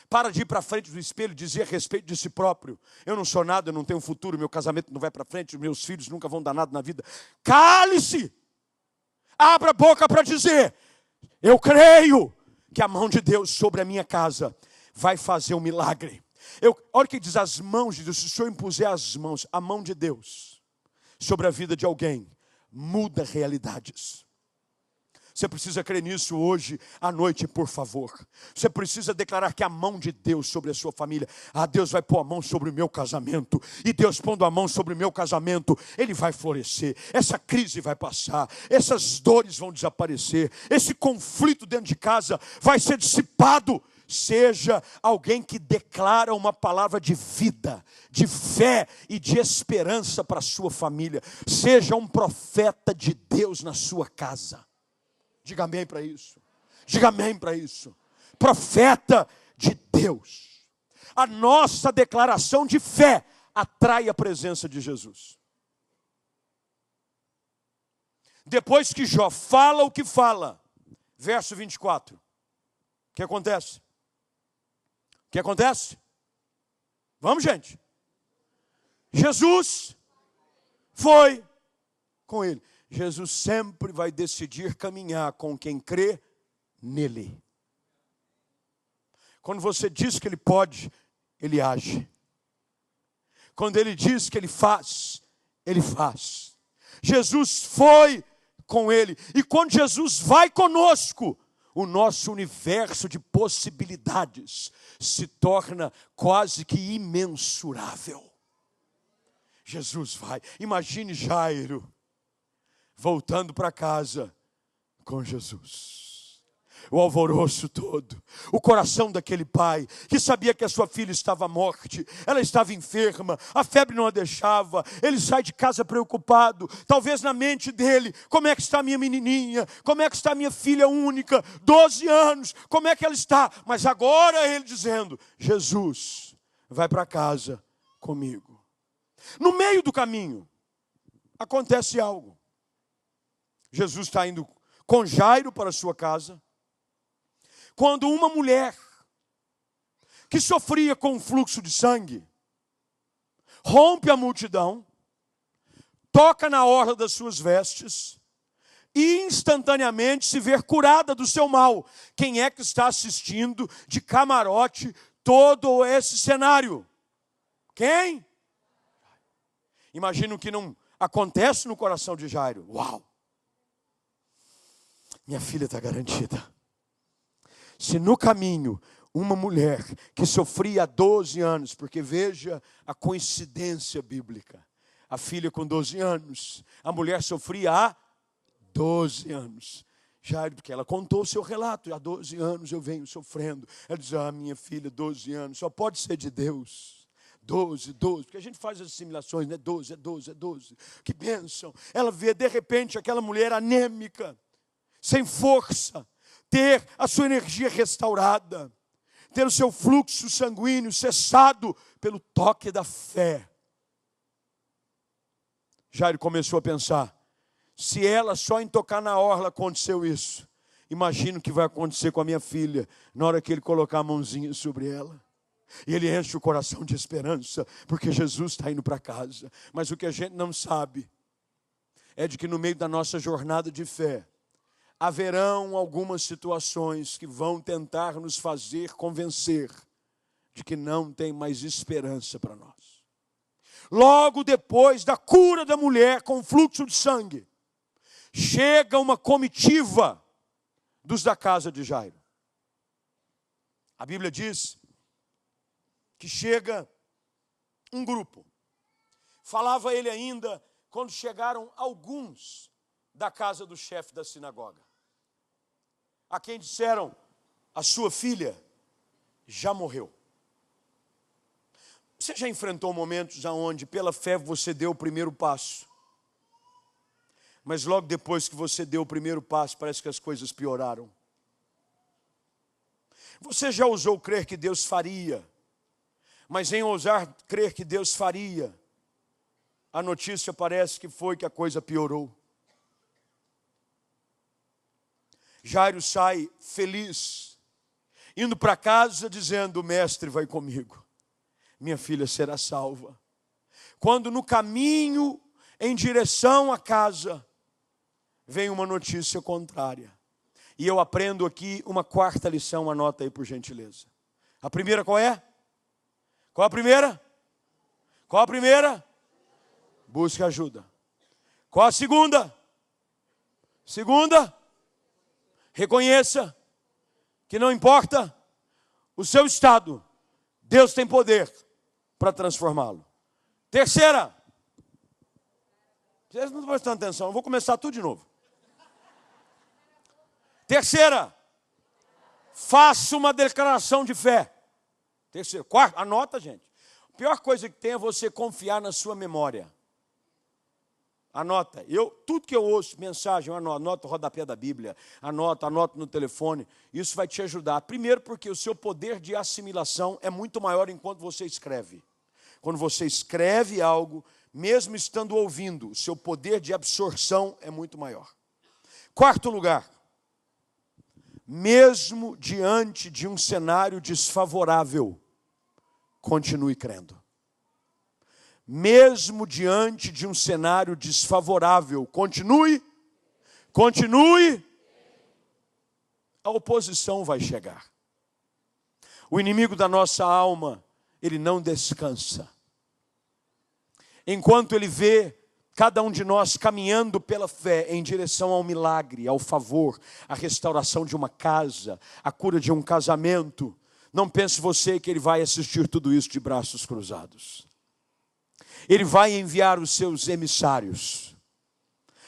Para de ir para frente do espelho e dizer a respeito de si próprio: eu não sou nada, eu não tenho futuro, meu casamento não vai para frente, os meus filhos nunca vão dar nada na vida. Cale-se! Abra a boca para dizer: eu creio que a mão de Deus sobre a minha casa vai fazer um milagre. Olha o que diz: as mãos de Deus. Se o Senhor impuser as mãos, a mão de Deus sobre a vida de alguém, muda realidades. Você precisa crer nisso hoje à noite, por favor. Você precisa declarar que a mão de Deus sobre a sua família. Deus vai pôr a mão sobre o meu casamento. E Deus pondo a mão sobre o meu casamento, ele vai florescer. Essa crise vai passar. Essas dores vão desaparecer. Esse conflito dentro de casa vai ser dissipado. Seja alguém que declara uma palavra de vida, de fé e de esperança para a sua família. Seja um profeta de Deus na sua casa. Diga amém para isso. Diga amém para isso. Profeta de Deus. A nossa declaração de fé atrai a presença de Jesus. Depois que Jó fala o que fala, verso 24. O que acontece? O que acontece? Vamos, gente. Jesus foi com ele. Jesus sempre vai decidir caminhar com quem crê nele. Quando você diz que ele pode, ele age. Quando ele diz que ele faz, ele faz. Jesus foi com ele. E quando Jesus vai conosco, o nosso universo de possibilidades se torna quase que imensurável. Jesus vai. Imagine Jairo voltando para casa com Jesus. O alvoroço todo. O coração daquele pai que sabia que a sua filha estava à morte. Ela estava enferma. A febre não a deixava. Ele sai de casa preocupado. Talvez na mente dele: como é que está a minha menininha? Como é que está a minha filha única? 12 anos. Como é que ela está? Mas agora ele dizendo: Jesus, vai para casa comigo. No meio do caminho, acontece algo. Jesus está indo com Jairo para a sua casa, quando uma mulher que sofria com um fluxo de sangue rompe a multidão, toca na orla das suas vestes e instantaneamente se vê curada do seu mal. Quem é que está assistindo de camarote todo esse cenário? Quem? Imagina o que não acontece no coração de Jairo. Uau! Minha filha está garantida. Se no caminho uma mulher que sofria há 12 anos, porque veja a coincidência bíblica. A filha com 12 anos, a mulher sofria há 12 anos. Jairo, porque ela contou o seu relato, há 12 anos eu venho sofrendo. Ela diz, minha filha, 12 anos, só pode ser de Deus. 12, porque a gente faz as assimilações, né? 12, é 12, é 12. Que bênção. Ela vê, de repente, aquela mulher anêmica, sem força, ter a sua energia restaurada, ter o seu fluxo sanguíneo cessado pelo toque da fé. Jairo começou a pensar, se ela só em tocar na orla aconteceu isso, imagino o que vai acontecer com a minha filha, na hora que ele colocar a mãozinha sobre ela. E ele enche o coração de esperança, porque Jesus está indo para casa. Mas o que a gente não sabe, é de que no meio da nossa jornada de fé, haverão algumas situações que vão tentar nos fazer convencer de que não tem mais esperança para nós. Logo depois da cura da mulher com fluxo de sangue, chega uma comitiva dos da casa de Jairo. A Bíblia diz que chega um grupo. Falava ele ainda quando chegaram alguns da casa do chefe da sinagoga, a quem disseram, a sua filha já morreu. Você já enfrentou momentos onde pela fé você deu o primeiro passo, mas logo depois que você deu o primeiro passo, parece que as coisas pioraram? Você já ousou crer que Deus faria, mas em ousar crer que Deus faria, a notícia parece que foi que a coisa piorou. Jairo sai feliz, indo para casa dizendo, o mestre vai comigo, minha filha será salva. Quando no caminho em direção à casa, vem uma notícia contrária. E eu aprendo aqui uma quarta lição, anota aí por gentileza. A primeira qual é? Qual a primeira? Qual a primeira? Busque ajuda. Qual a segunda? Segunda, reconheça que não importa o seu estado, Deus tem poder para transformá-lo. Terceira, vocês não estão prestando atenção, eu vou começar tudo de novo. Terceira, faça uma declaração de fé. Terceiro, quarto, anota, gente. A pior coisa que tem é você confiar na sua memória. Anota. Tudo que eu ouço, mensagem, eu anoto o rodapé da Bíblia, anoto no telefone. Isso vai te ajudar. Primeiro porque o seu poder de assimilação é muito maior enquanto você escreve. Quando você escreve algo, mesmo estando ouvindo, o seu poder de absorção é muito maior. Quarto lugar, mesmo diante de um cenário desfavorável, continue crendo. Mesmo diante de um cenário desfavorável, continue. A oposição vai chegar. O inimigo da nossa alma, ele não descansa. Enquanto ele vê cada um de nós caminhando pela fé em direção ao milagre, ao favor, à restauração de uma casa, à cura de um casamento, não pense você que ele vai assistir tudo isso de braços cruzados. Ele vai enviar os seus emissários,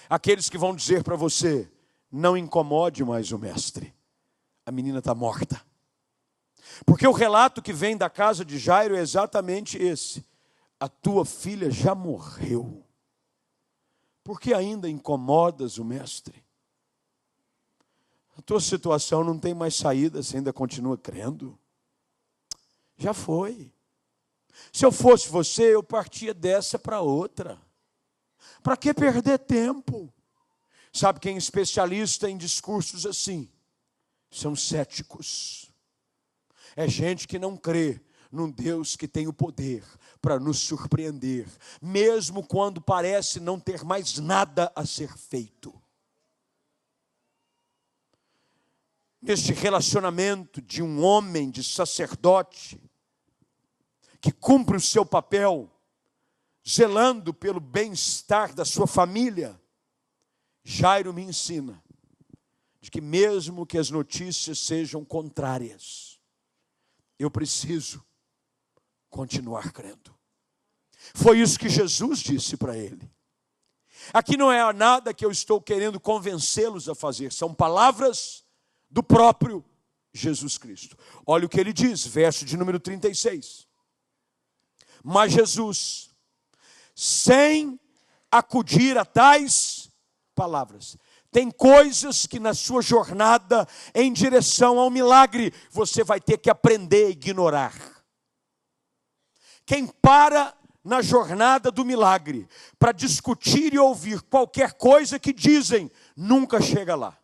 aqueles que vão dizer para você, não incomode mais o mestre, a menina está morta. Porque o relato que vem da casa de Jairo é exatamente esse, a tua filha já morreu, por que ainda incomodas o mestre? A tua situação não tem mais saída, você ainda continua crendo? Já foi. Se eu fosse você, eu partia dessa para outra. Para que perder tempo? Sabe quem é especialista em discursos assim? São céticos. É gente que não crê num Deus que tem o poder para nos surpreender, mesmo quando parece não ter mais nada a ser feito. Neste relacionamento de um homem, de sacerdote, que cumpre o seu papel, zelando pelo bem-estar da sua família, Jairo me ensina de que mesmo que as notícias sejam contrárias, eu preciso continuar crendo. Foi isso que Jesus disse para ele. Aqui não é nada que eu estou querendo convencê-los a fazer, são palavras do próprio Jesus Cristo. Olha o que ele diz, verso de número 36. Mas Jesus, sem acudir a tais palavras, tem coisas que na sua jornada em direção ao milagre, você vai ter que aprender a ignorar. Quem para na jornada do milagre para discutir e ouvir qualquer coisa que dizem, nunca chega lá.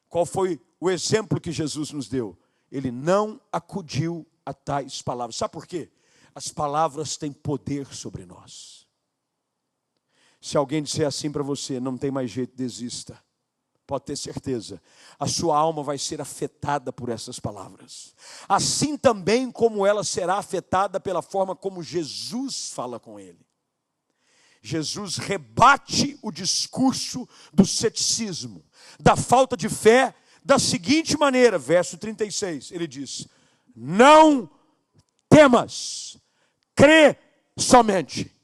Qual foi o exemplo que Jesus nos deu? Ele não acudiu a tais palavras. Sabe por quê? As palavras têm poder sobre nós. Se alguém disser assim para você, não tem mais jeito, desista. Pode ter certeza, a sua alma vai ser afetada por essas palavras. Assim também como ela será afetada pela forma como Jesus fala com ele. Jesus rebate o discurso do ceticismo, da falta de fé, da seguinte maneira, verso 36, ele diz: não temas, crê somente.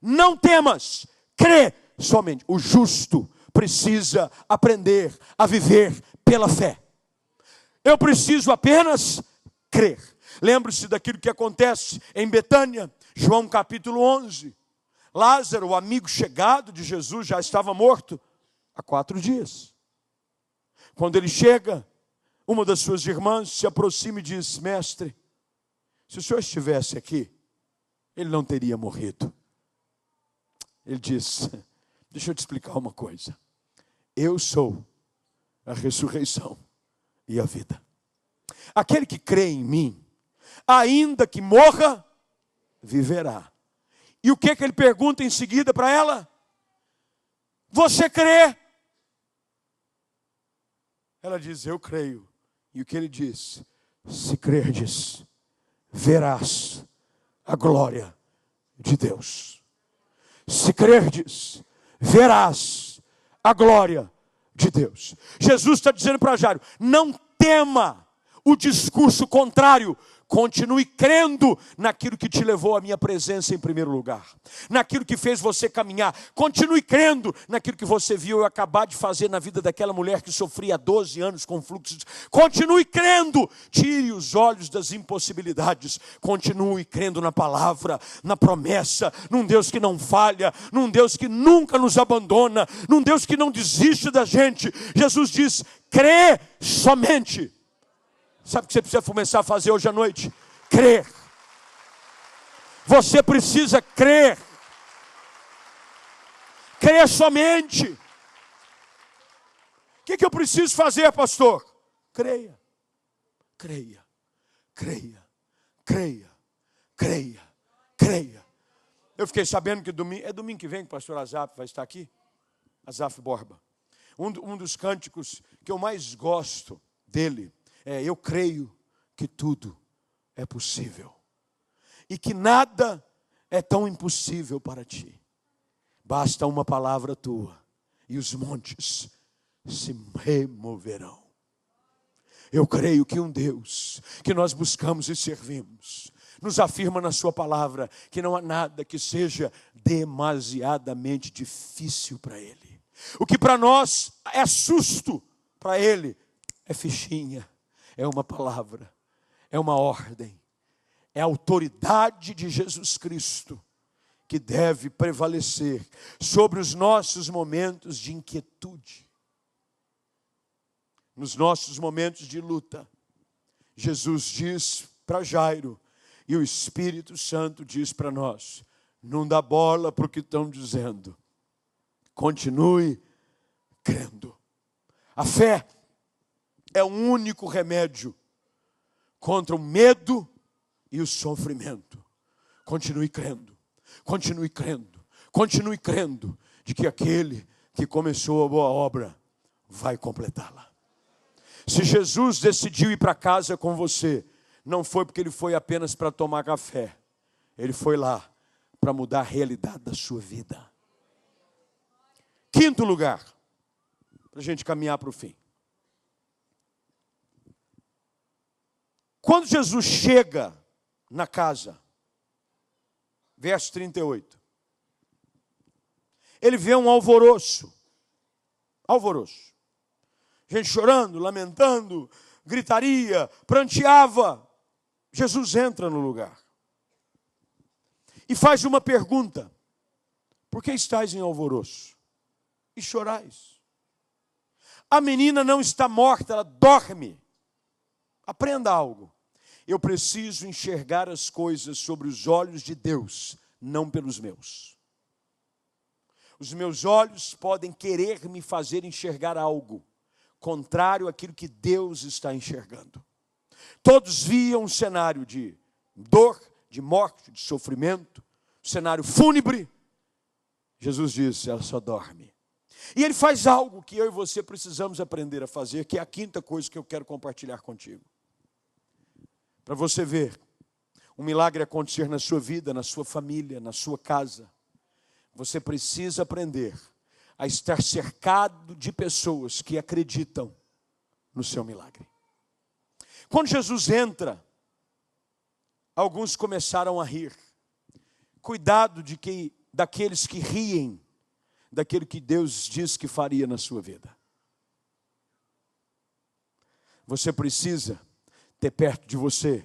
Não temas, crê somente. O justo precisa aprender a viver pela fé. Eu preciso apenas crer. Lembre-se daquilo que acontece em Betânia, João capítulo 11. Lázaro, o amigo chegado de Jesus, já estava morto há 4 dias. Quando ele chega, uma das suas irmãs se aproxima e diz: mestre, se o senhor estivesse aqui, ele não teria morrido. Ele diz: deixa eu te explicar uma coisa. Eu sou a ressurreição e a vida. Aquele que crê em mim, ainda que morra, viverá. E o que ele pergunta em seguida para ela? Você crê? Ela diz: eu creio. E o que ele diz? Se crerdes, verás a glória de Deus. Se crerdes, verás a glória de Deus. Jesus está dizendo para Jairo: não tema o discurso contrário. Continue crendo naquilo que te levou à minha presença em primeiro lugar. Naquilo que fez você caminhar. Continue crendo naquilo que você viu eu acabar de fazer na vida daquela mulher que sofria há 12 anos com fluxos. Continue crendo. Tire os olhos das impossibilidades. Continue crendo na palavra, na promessa, num Deus que não falha, num Deus que nunca nos abandona, num Deus que não desiste da gente. Jesus diz: crê somente. Sabe o que você precisa começar a fazer hoje à noite? Crer. Você precisa crer. Crer somente. O que eu preciso fazer, pastor? Creia. Creia. Creia. Creia. Creia. Creia. Eu fiquei sabendo que domingo que vem que o pastor Azaf vai estar aqui. Azaf Borba. Um dos cânticos que eu mais gosto dele eu creio que tudo é possível. E que nada é tão impossível para ti. Basta uma palavra tua e os montes se removerão. Eu creio que um Deus que nós buscamos e servimos nos afirma na sua palavra que não há nada que seja demasiadamente difícil para Ele. O que para nós é susto, para Ele é fichinha. É uma palavra, é uma ordem, é a autoridade de Jesus Cristo que deve prevalecer sobre os nossos momentos de inquietude. Nos nossos momentos de luta, Jesus diz para Jairo, e o Espírito Santo diz para nós: não dá bola para o que estão dizendo, continue crendo. A fé é o único remédio contra o medo e o sofrimento. Continue crendo, continue crendo, continue crendo de que aquele que começou a boa obra vai completá-la. Se Jesus decidiu ir para casa com você, não foi porque ele foi apenas para tomar café. Ele foi lá para mudar a realidade da sua vida. Quinto lugar, para a gente caminhar para o fim. Quando Jesus chega na casa, verso 38, ele vê um alvoroço. Alvoroço. Gente chorando, lamentando, gritaria, pranteava. Jesus entra no lugar e faz uma pergunta: por que estáis em alvoroço e chorais? A menina não está morta, ela dorme. Aprenda algo. Eu preciso enxergar as coisas sobre os olhos de Deus, não pelos meus. Os meus olhos podem querer me fazer enxergar algo contrário àquilo que Deus está enxergando. Todos viam um cenário de dor, de morte, de sofrimento, cenário fúnebre. Jesus disse: ela só dorme. E ele faz algo que eu e você precisamos aprender a fazer, que é a quinta coisa que eu quero compartilhar contigo. Para você ver um milagre acontecer na sua vida, na sua família, na sua casa, você precisa aprender a estar cercado de pessoas que acreditam no seu milagre. Quando Jesus entra, alguns começaram a rir. Cuidado daqueles que riem daquilo que Deus diz que faria na sua vida. Você precisa ter perto de você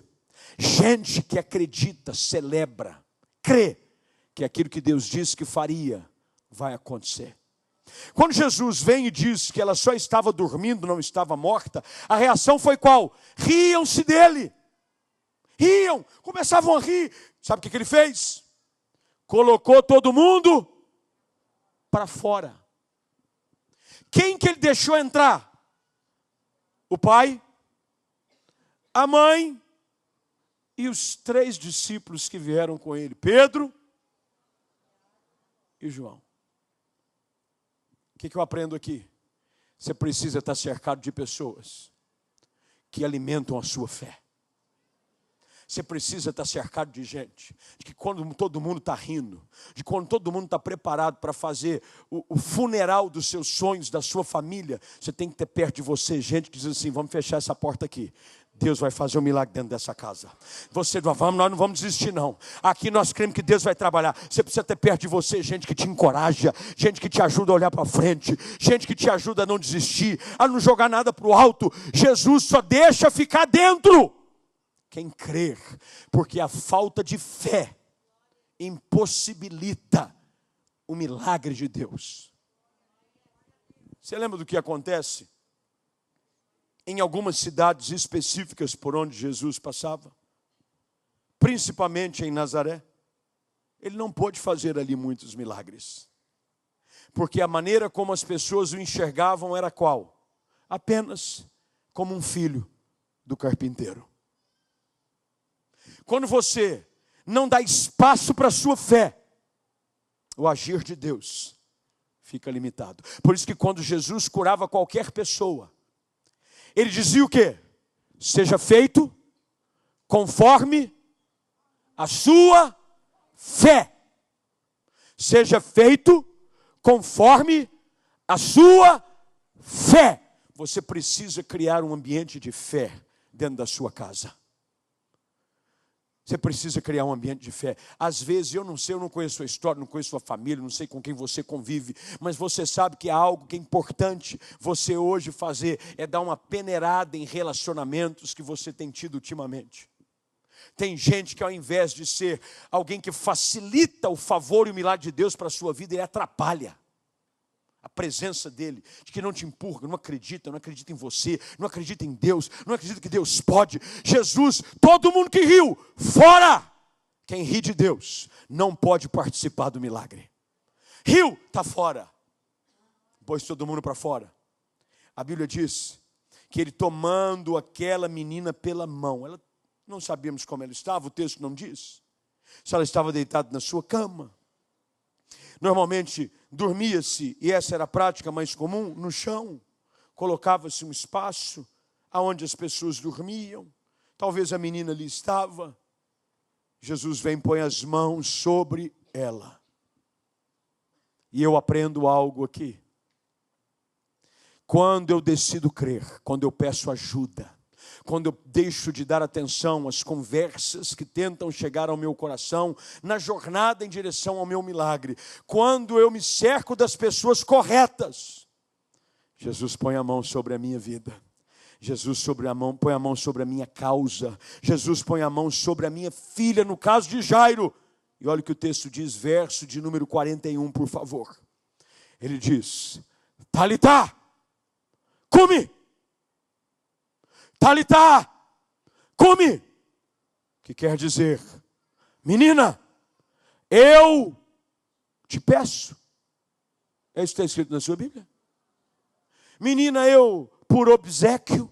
gente que acredita, celebra, crê que aquilo que Deus disse que faria vai acontecer. Quando Jesus vem e diz que ela só estava dormindo, não estava morta, a reação foi qual? Riam-se dele. Riam, começavam a rir. Sabe o que ele fez? Colocou todo mundo para fora. Quem que ele deixou entrar? O pai, a mãe e os 3 discípulos que vieram com ele, Pedro e João. O que eu aprendo aqui? Você precisa estar cercado de pessoas que alimentam a sua fé. Você precisa estar cercado de gente, de que quando todo mundo está rindo, de quando todo mundo está preparado para fazer o funeral dos seus sonhos, da sua família, você tem que ter perto de você gente que diz assim: vamos fechar essa porta aqui. Deus vai fazer um milagre dentro dessa casa. Nós não vamos desistir não. Aqui nós cremos que Deus vai trabalhar. Você precisa ter perto de você gente que te encoraja, gente que te ajuda a olhar para frente, gente que te ajuda a não desistir, a não jogar nada para o alto. Jesus só deixa ficar dentro quem crer, porque a falta de fé impossibilita o milagre de Deus. Você lembra do que acontece em algumas cidades específicas por onde Jesus passava? Principalmente em Nazaré. Ele não pôde fazer ali muitos milagres, porque a maneira como as pessoas o enxergavam era qual? Apenas como um filho do carpinteiro. Quando você não dá espaço para a sua fé, o agir de Deus fica limitado. Por isso que quando Jesus curava qualquer pessoa, ele dizia o quê? Seja feito conforme a sua fé. Seja feito conforme a sua fé. Você precisa criar um ambiente de fé dentro da sua casa. Você precisa criar um ambiente de fé. Às vezes, eu não sei, eu não conheço a sua história, não conheço a sua família, não sei com quem você convive, mas você sabe que há algo que é importante você hoje fazer, é dar uma peneirada em relacionamentos que você tem tido ultimamente. Tem gente que ao invés de ser alguém que facilita o favor e o milagre de Deus para a sua vida, ele atrapalha a presença dele, de que não te empurra, não acredita em você, não acredita em Deus, não acredita que Deus pode. Jesus, todo mundo que riu, fora! Quem ri de Deus não pode participar do milagre. Riu, está fora. Pôs todo mundo para fora. A Bíblia diz que ele tomando aquela menina pela mão, ela não sabíamos como ela estava, o texto não diz. Se ela estava deitada na sua cama. Normalmente dormia-se, e essa era a prática mais comum, no chão. Colocava-se um espaço onde as pessoas dormiam. Talvez a menina ali estava. Jesus vem e põe as mãos sobre ela. E eu aprendo algo aqui. Quando eu decido crer, quando eu peço ajuda, quando eu deixo de dar atenção às conversas que tentam chegar ao meu coração, na jornada em direção ao meu milagre, quando eu me cerco das pessoas corretas, Jesus põe a mão sobre a minha vida. Jesus põe a mão sobre a minha causa. Jesus põe a mão sobre a minha filha, no caso de Jairo. E olha o que o texto diz, verso de número 41, por favor. Ele diz, Talitá, cumi. Talitá, cumi. Que quer dizer, menina, eu te peço. É isso que está escrito na sua Bíblia? Menina, eu, por obséquio.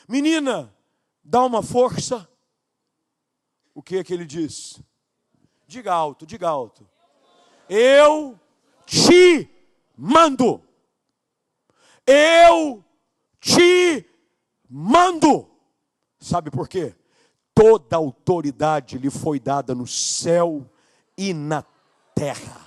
Menina, dá uma força. O que é que ele diz? Diga alto, diga alto. Eu te mando. Eu te mando. Sabe por quê? Toda autoridade lhe foi dada no céu e na terra.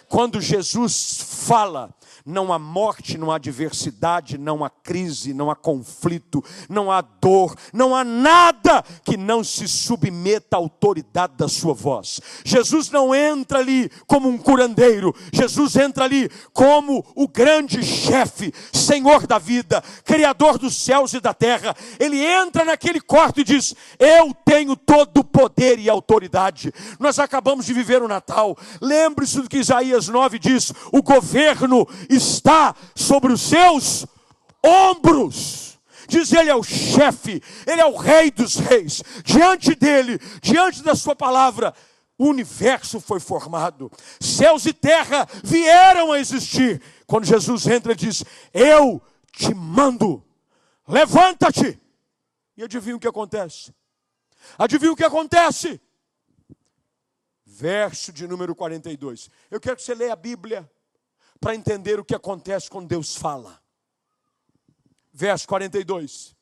Quando Jesus fala, não há morte, não há adversidade, não há crise, não há conflito, não há dor, não há nada que não se submeta à autoridade da sua voz. Jesus não entra ali como um curandeiro, Jesus entra ali como o grande chefe, Senhor da vida, Criador dos céus e da terra. Ele entra naquele quarto e diz, eu tenho todo o poder e autoridade. Nós acabamos de viver o Natal, lembre-se do que Isaías 9 diz, o governo está sobre os seus ombros. Diz, ele é o chefe, ele é o rei dos reis. Diante dele, diante da sua palavra, o universo foi formado. Céus e terra vieram a existir. Quando Jesus entra, ele diz, eu te mando, levanta-te. E adivinha o que acontece? Adivinha o que acontece? Verso de número 42. Eu quero que você leia a Bíblia para entender o que acontece quando Deus fala. Verso 42.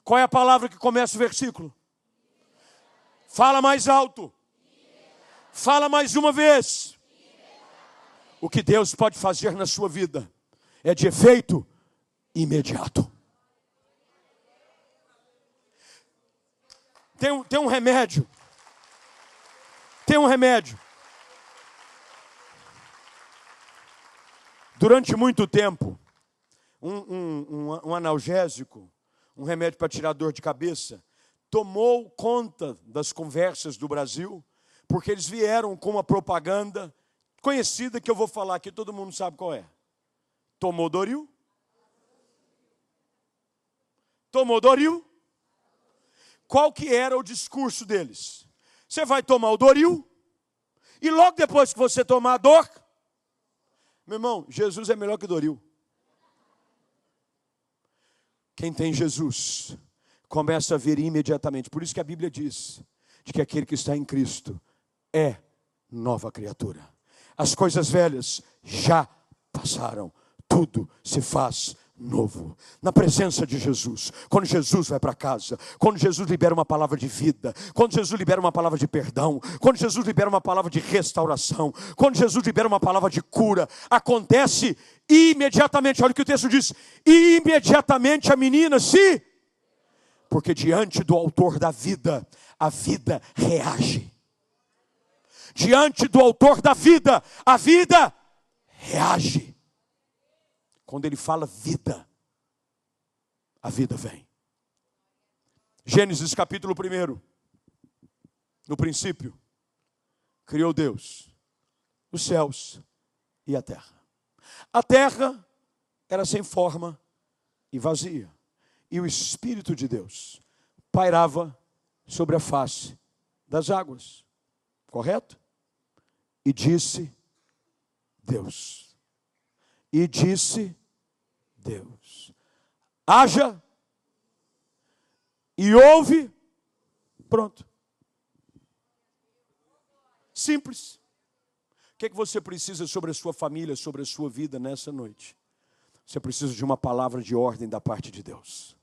Qual é a palavra que começa o versículo? Fala mais alto. Fala mais uma vez. O que Deus pode fazer na sua vida é de efeito imediato. Tem um remédio. Tem um remédio. Durante muito tempo, um analgésico, um remédio para tirar dor de cabeça, tomou conta das conversas do Brasil, porque eles vieram com uma propaganda conhecida que eu vou falar aqui, todo mundo sabe qual é. Tomou Doril? Tomou Doril? Qual que era o discurso deles? Você vai tomar o Doril, e logo depois que você tomar a dor, meu irmão, Jesus é melhor que o Doril. Quem tem Jesus, começa a ver imediatamente. Por isso que a Bíblia diz, de que aquele que está em Cristo é nova criatura. As coisas velhas já passaram, tudo se faz novo. Na presença de Jesus, quando Jesus vai para casa, quando Jesus libera uma palavra de vida, quando Jesus libera uma palavra de perdão, quando Jesus libera uma palavra de restauração, quando Jesus libera uma palavra de cura, acontece imediatamente. Olha o que o texto diz, imediatamente a menina se... Porque diante do autor da vida, a vida reage. Diante do autor da vida, a vida reage. Quando ele fala vida, a vida vem. Gênesis capítulo 1. No princípio, criou Deus os céus e a terra. A terra era sem forma e vazia. E o Espírito de Deus pairava sobre a face das águas. Correto? E disse Deus. E disse Deus. Haja e ouve. Pronto. Simples. O que você precisa sobre a sua família, sobre a sua vida nessa noite? Você precisa de uma palavra de ordem da parte de Deus.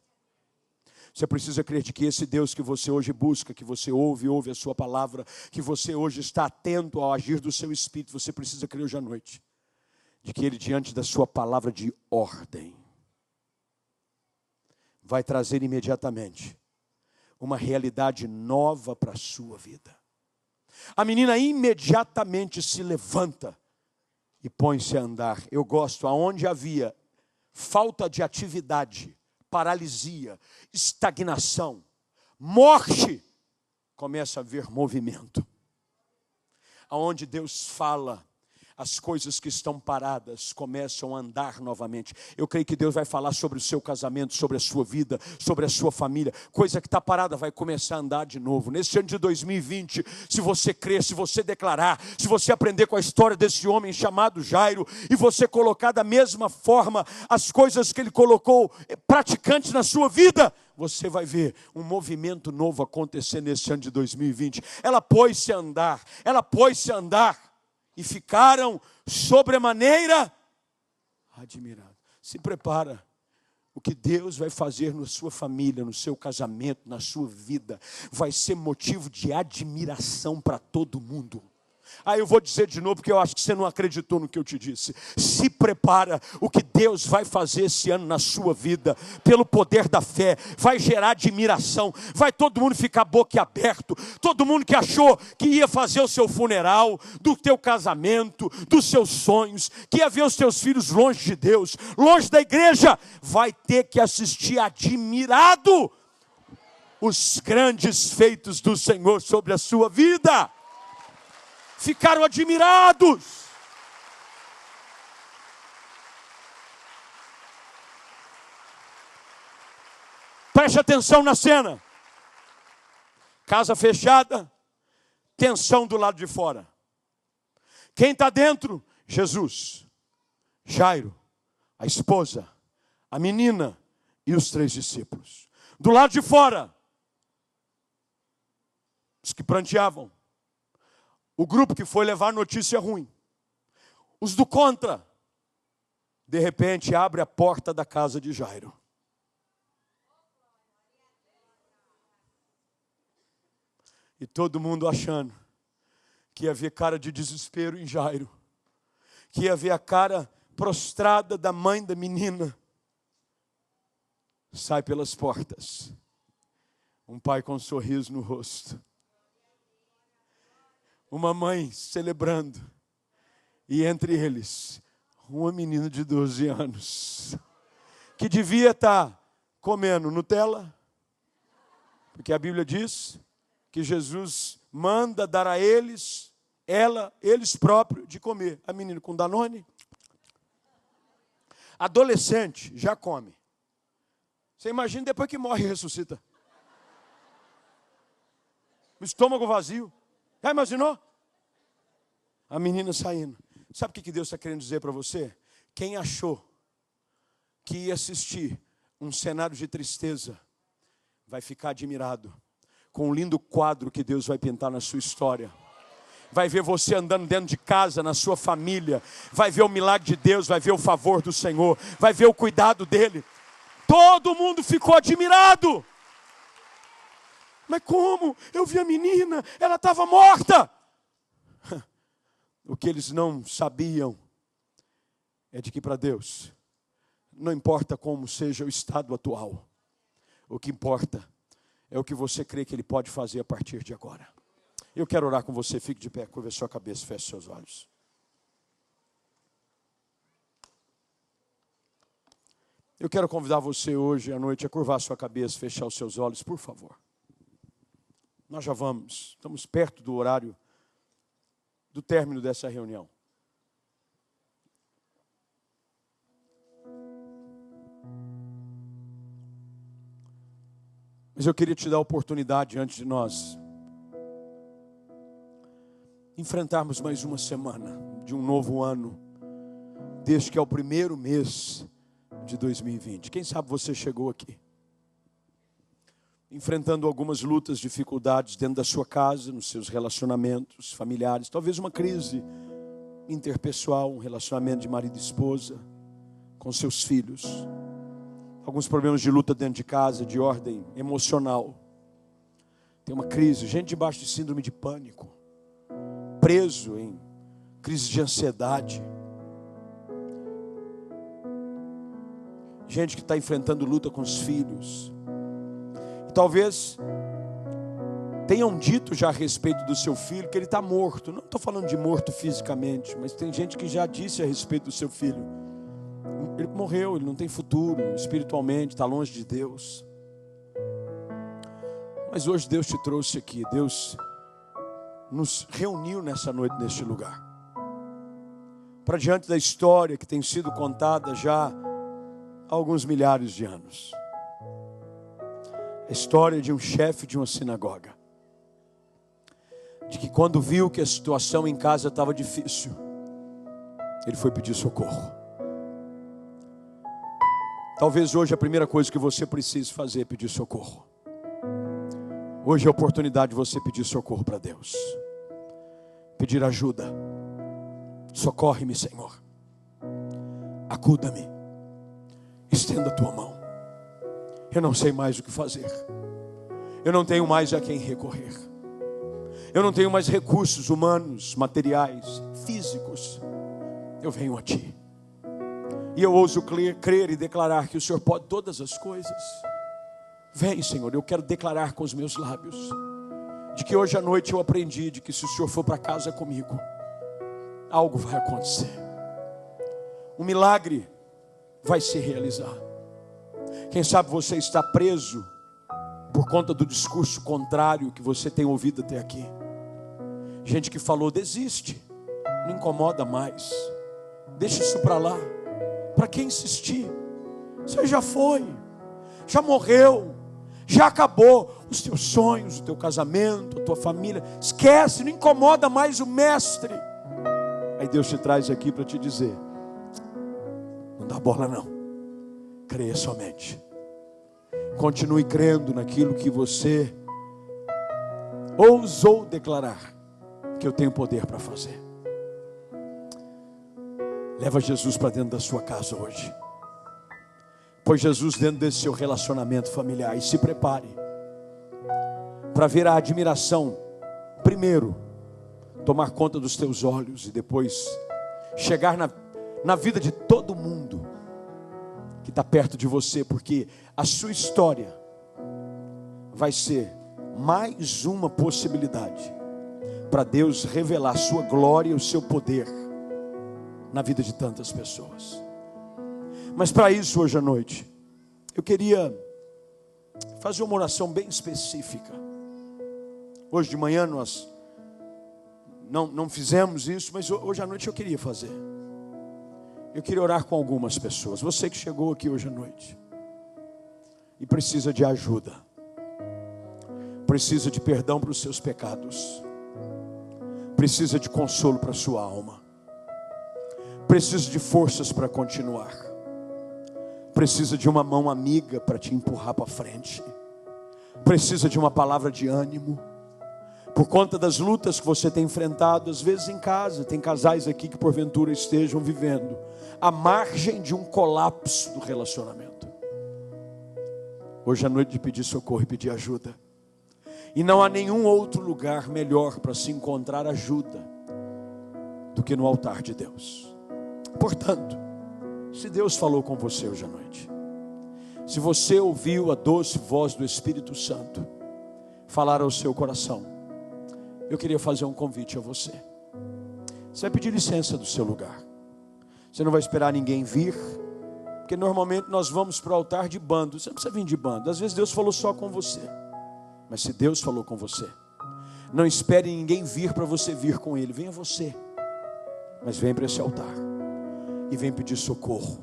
Você precisa crer de que esse Deus que você hoje busca, que você ouve a sua palavra, que você hoje está atento ao agir do seu Espírito, você precisa crer hoje à noite, de que Ele, diante da sua palavra de ordem, vai trazer imediatamente uma realidade nova para a sua vida. A menina imediatamente se levanta e põe-se a andar. Eu gosto, aonde havia falta de atividade, paralisia, estagnação, morte, começa a haver movimento. Aonde Deus fala, as coisas que estão paradas começam a andar novamente. Eu creio que Deus vai falar sobre o seu casamento, sobre a sua vida, sobre a sua família. Coisa que está parada vai começar a andar de novo. Nesse ano de 2020, se você crer, se você declarar, se você aprender com a história desse homem chamado Jairo, e você colocar da mesma forma as coisas que ele colocou praticantes na sua vida, você vai ver um movimento novo acontecer nesse ano de 2020. Ela pôs-se a andar, e ficaram sobremaneira admirados. Se prepara. O que Deus vai fazer na sua família, no seu casamento, na sua vida, vai ser motivo de admiração para todo mundo. Eu vou dizer de novo, porque eu acho que você não acreditou no que eu te disse. Se prepara, o que Deus vai fazer esse ano na sua vida, pelo poder da fé, vai gerar admiração, vai todo mundo ficar boquiaberto, todo mundo que achou que ia fazer o seu funeral, do teu casamento, dos seus sonhos, que ia ver os teus filhos longe de Deus, longe da igreja, vai ter que assistir admirado os grandes feitos do Senhor sobre a sua vida. Ficaram admirados. Preste atenção na cena. Casa fechada, tensão do lado de fora. Quem está dentro? Jesus, Jairo, a esposa, a menina e os 3 discípulos. Do lado de fora, os que pranteavam. O grupo que foi levar notícia ruim. Os do contra. De repente abre a porta da casa de Jairo. E todo mundo achando que ia ver cara de desespero em Jairo. Que ia ver a cara prostrada da mãe da menina. Sai pelas portas. Um pai com um sorriso no rosto. Uma mãe celebrando. E entre eles, uma menina de 12 anos. Que devia estar comendo Nutella. Porque a Bíblia diz que Jesus manda dar a eles, eles próprios, de comer. A menina com Danone. Adolescente já come. Você imagina depois que morre e ressuscita. O estômago vazio. Já imaginou? A menina saindo. Sabe o que Deus está querendo dizer para você? Quem achou que ia assistir um cenário de tristeza, vai ficar admirado com o lindo quadro que Deus vai pintar na sua história. Vai ver você andando dentro de casa, na sua família. Vai ver o milagre de Deus, vai ver o favor do Senhor, vai ver o cuidado dEle. Todo mundo ficou admirado. Mas como? Eu vi a menina, ela estava morta. O que eles não sabiam é de que para Deus, não importa como seja o estado atual, o que importa é o que você crê que Ele pode fazer a partir de agora. Eu quero orar com você, fique de pé, curva a sua cabeça, feche seus olhos. Eu quero convidar você hoje à noite a curvar a sua cabeça, fechar os seus olhos, por favor. Nós já vamos, estamos perto do horário do término dessa reunião. Mas eu queria te dar a oportunidade, antes de nós enfrentarmos mais uma semana de um novo ano, desde que é o primeiro mês de 2020. Quem sabe você chegou aqui enfrentando algumas lutas, dificuldades dentro da sua casa, nos seus relacionamentos familiares, talvez uma crise interpessoal, um relacionamento de marido e esposa, com seus filhos, alguns problemas de luta dentro de casa, de ordem emocional, tem uma crise, gente debaixo de síndrome de pânico, preso em crise de ansiedade, gente que está enfrentando luta com os filhos. E talvez tenham dito já a respeito do seu filho que ele está morto. Não estou falando de morto fisicamente, mas tem gente que já disse a respeito do seu filho: ele morreu, ele não tem futuro espiritualmente, está longe de Deus. Mas hoje Deus te trouxe aqui, Deus nos reuniu nessa noite, neste lugar, para diante da história que tem sido contada já há alguns milhares de anos. A história de um chefe de uma sinagoga, de que quando viu que a situação em casa estava difícil, ele foi pedir socorro. Talvez hoje a primeira coisa que você precise fazer é pedir socorro. Hoje é a oportunidade de você pedir socorro para Deus, pedir ajuda. Socorre-me, Senhor, acuda-me, estenda a tua mão. Eu não sei mais o que fazer, eu não tenho mais a quem recorrer, eu não tenho mais recursos humanos, materiais, físicos. Eu venho a Ti, e eu ouso crer e declarar que o Senhor pode todas as coisas. Vem, Senhor, eu quero declarar com os meus lábios de que hoje à noite eu aprendi de que se o Senhor for para casa comigo, algo vai acontecer, um milagre vai se realizar. Quem sabe você está preso por conta do discurso contrário que você tem ouvido até aqui. Gente que falou: desiste, não incomoda mais, deixa isso para lá. Para que insistir? Você já foi, já morreu, já acabou os teus sonhos, o teu casamento, a tua família. Esquece, não incomoda mais o mestre. Aí Deus te traz aqui para te dizer: não dá bola não, creia somente. Continue crendo naquilo que você ousou declarar que eu tenho poder para fazer. Leva Jesus para dentro da sua casa hoje. Põe Jesus dentro desse seu relacionamento familiar e se prepare para ver a admiração primeiro tomar conta dos teus olhos e depois chegar na vida de todo mundo que está perto de você, porque a sua história vai ser mais uma possibilidade para Deus revelar a sua glória e o seu poder na vida de tantas pessoas. Mas para isso, hoje à noite, eu queria fazer uma oração bem específica. Hoje de manhã nós não fizemos isso, mas hoje à noite eu queria fazer. Eu queria orar com algumas pessoas. Você que chegou aqui hoje à noite e precisa de ajuda, precisa de perdão para os seus pecados, precisa de consolo para a sua alma, precisa de forças para continuar, precisa de uma mão amiga para te empurrar para frente, precisa de uma palavra de ânimo, por conta das lutas que você tem enfrentado, às vezes em casa. Tem casais aqui que porventura estejam vivendo à margem de um colapso do relacionamento. Hoje é noite de pedir socorro e pedir ajuda, e não há nenhum outro lugar melhor para se encontrar ajuda do que no altar de Deus. Portanto, se Deus falou com você hoje à noite, se você ouviu a doce voz do Espírito Santo falar ao seu coração, eu queria fazer um convite a você. Você vai pedir licença do seu lugar. Você não vai esperar ninguém vir, porque normalmente nós vamos para o altar de bando. Você não precisa vir de bando. Às vezes Deus falou só com você. Mas se Deus falou com você, não espere ninguém vir para você vir com Ele. Venha você, mas vem para esse altar e vem pedir socorro.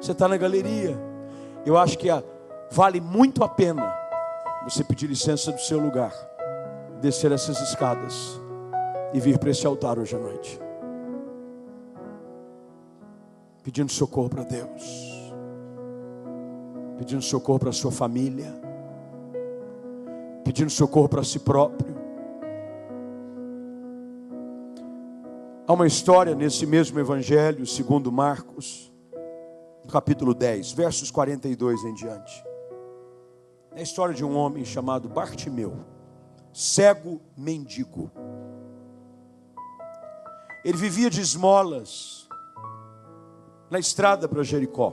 Você está na galeria. Eu acho que vale muito a pena você pedir licença do seu lugar, descer essas escadas e vir para esse altar hoje à noite, pedindo socorro para Deus, pedindo socorro para a sua família, pedindo socorro para si próprio. Há uma história nesse mesmo evangelho, segundo Marcos, no capítulo 10, versos 42 em diante. É a história de um homem chamado Bartimeu, cego mendigo. Ele vivia de esmolas na estrada para Jericó.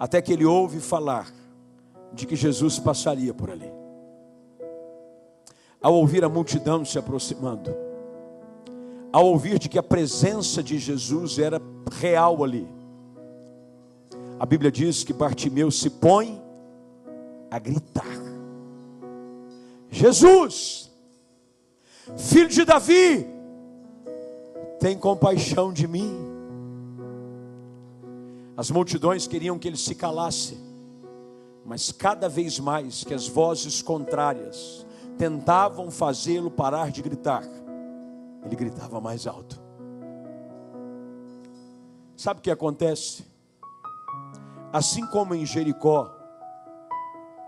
até que ele ouve falar de que Jesus passaria por ali. Ao ouvir a multidão se aproximando, ao ouvir de que a presença de Jesus era real ali, a Bíblia diz que Bartimeu se põe a gritar: Jesus, filho de Davi, tem compaixão de mim. As multidões queriam que ele se calasse, mas cada vez mais que as vozes contrárias tentavam fazê-lo parar de gritar, ele gritava mais alto. Sabe o que acontece? Assim como em Jericó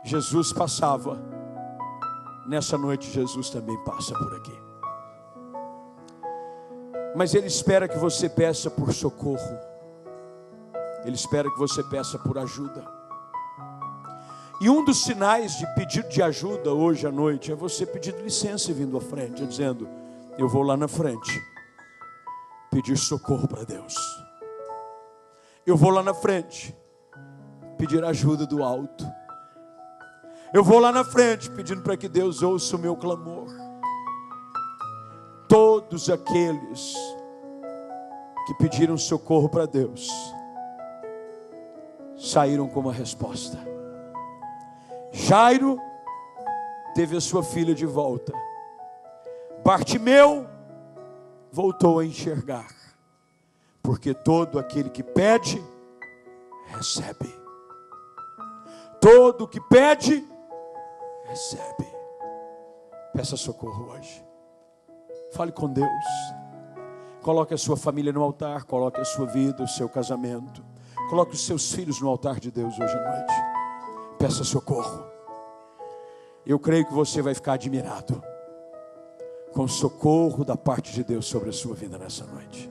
Jesus passava, nessa noite Jesus também passa por aqui. Mas Ele espera que você peça por socorro. Ele espera que você peça por ajuda. E um dos sinais de pedido de ajuda hoje à noite é você pedindo licença e vindo à frente, dizendo: eu vou lá na frente pedir socorro para Deus. Eu vou lá na frente pedir ajuda do alto. Eu vou lá na frente pedindo para que Deus ouça o meu clamor. Todos aqueles que pediram socorro para Deus saíram com uma resposta. Jairo teve a sua filha de volta. Bartimeu voltou a enxergar. Porque todo aquele que pede, recebe. Todo que pede, recebe. Peça socorro hoje. Fale com Deus. Coloque a sua família no altar. Coloque a sua vida, o seu casamento. Coloque os seus filhos no altar de Deus hoje à noite. Peça socorro. Eu creio que você vai ficar admirado com o socorro da parte de Deus sobre a sua vida nessa noite.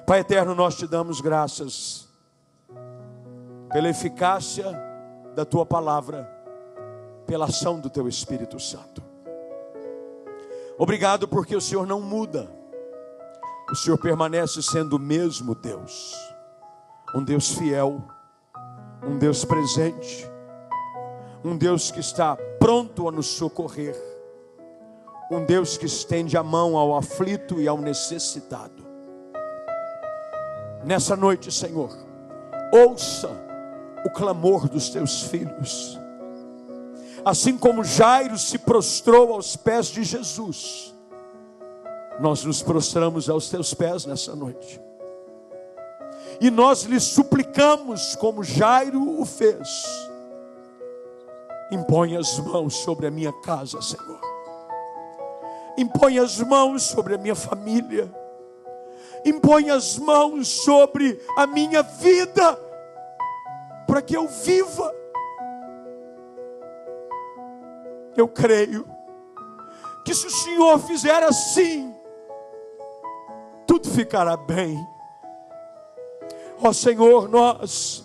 Pai eterno, nós te damos graças pela eficácia da tua palavra, pela ação do teu Espírito Santo. Obrigado porque o Senhor não muda. O Senhor permanece sendo o mesmo Deus. Um Deus fiel, um Deus presente, um Deus que está pronto a nos socorrer, um Deus que estende a mão ao aflito e ao necessitado. Nessa noite, Senhor, ouça o clamor dos teus filhos. Assim como Jairo se prostrou aos pés de Jesus, nós nos prostramos aos teus pés nessa noite. E nós lhe suplicamos, como Jairo o fez: impõe as mãos sobre a minha casa, Senhor. Impõe as mãos sobre a minha família. Impõe as mãos sobre a minha vida, para que eu viva. Eu creio que se o Senhor fizer assim, tudo ficará bem. Ó Senhor, nós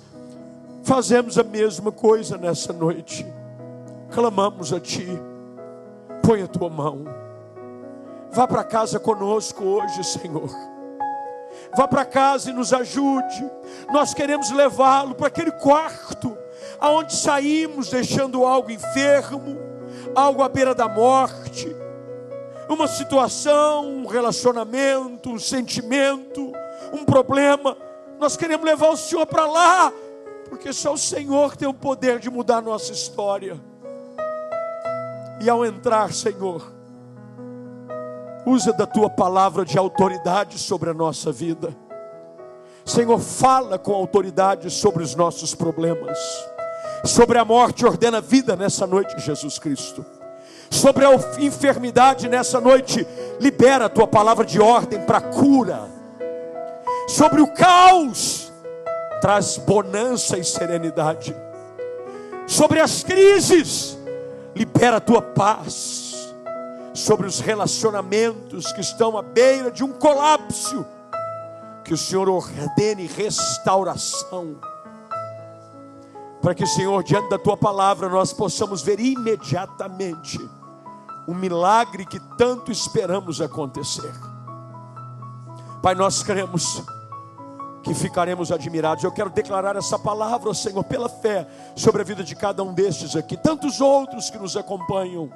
fazemos a mesma coisa nessa noite. Clamamos a Ti. Põe a Tua mão. Vá para casa conosco hoje, Senhor. Vá para casa e nos ajude. Nós queremos levá-lo para aquele quarto aonde saímos deixando algo enfermo, algo à beira da morte, uma situação, um relacionamento, um sentimento, um problema. Nós queremos levar o Senhor para lá, porque só o Senhor tem o poder de mudar a nossa história. E ao entrar, Senhor, usa da Tua palavra de autoridade sobre a nossa vida. Senhor, fala com autoridade sobre os nossos problemas. Sobre a morte, ordena vida nessa noite, Jesus Cristo. Sobre a enfermidade nessa noite, libera a Tua palavra de ordem para cura. Sobre o caos, traz bonança e serenidade. Sobre as crises, libera a Tua paz. Sobre os relacionamentos que estão à beira de um colapso, que o Senhor ordene restauração, para que, Senhor, diante da Tua palavra, nós possamos ver imediatamente o milagre que tanto esperamos acontecer. Pai, nós cremos que ficaremos admirados. Eu quero declarar essa palavra, Senhor, pela fé, sobre a vida de cada um destes aqui, tantos outros que nos acompanham,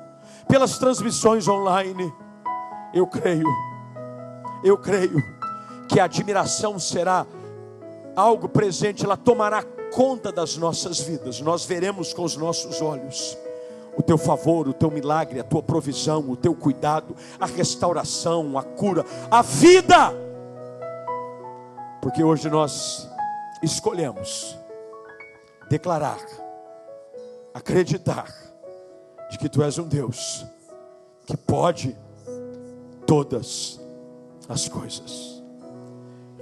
pelas transmissões online. Eu creio que a admiração será algo presente, ela tomará conta das nossas vidas. Nós veremos com os nossos olhos o teu favor, o teu milagre, a tua provisão, o teu cuidado, a restauração, a cura, a vida. Porque hoje nós escolhemos declarar, acreditar de que tu és um Deus que pode todas as coisas.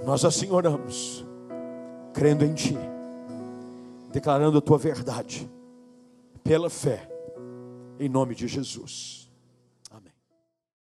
Nós assim oramos, crendo em ti, declarando a tua verdade, pela fé, em nome de Jesus.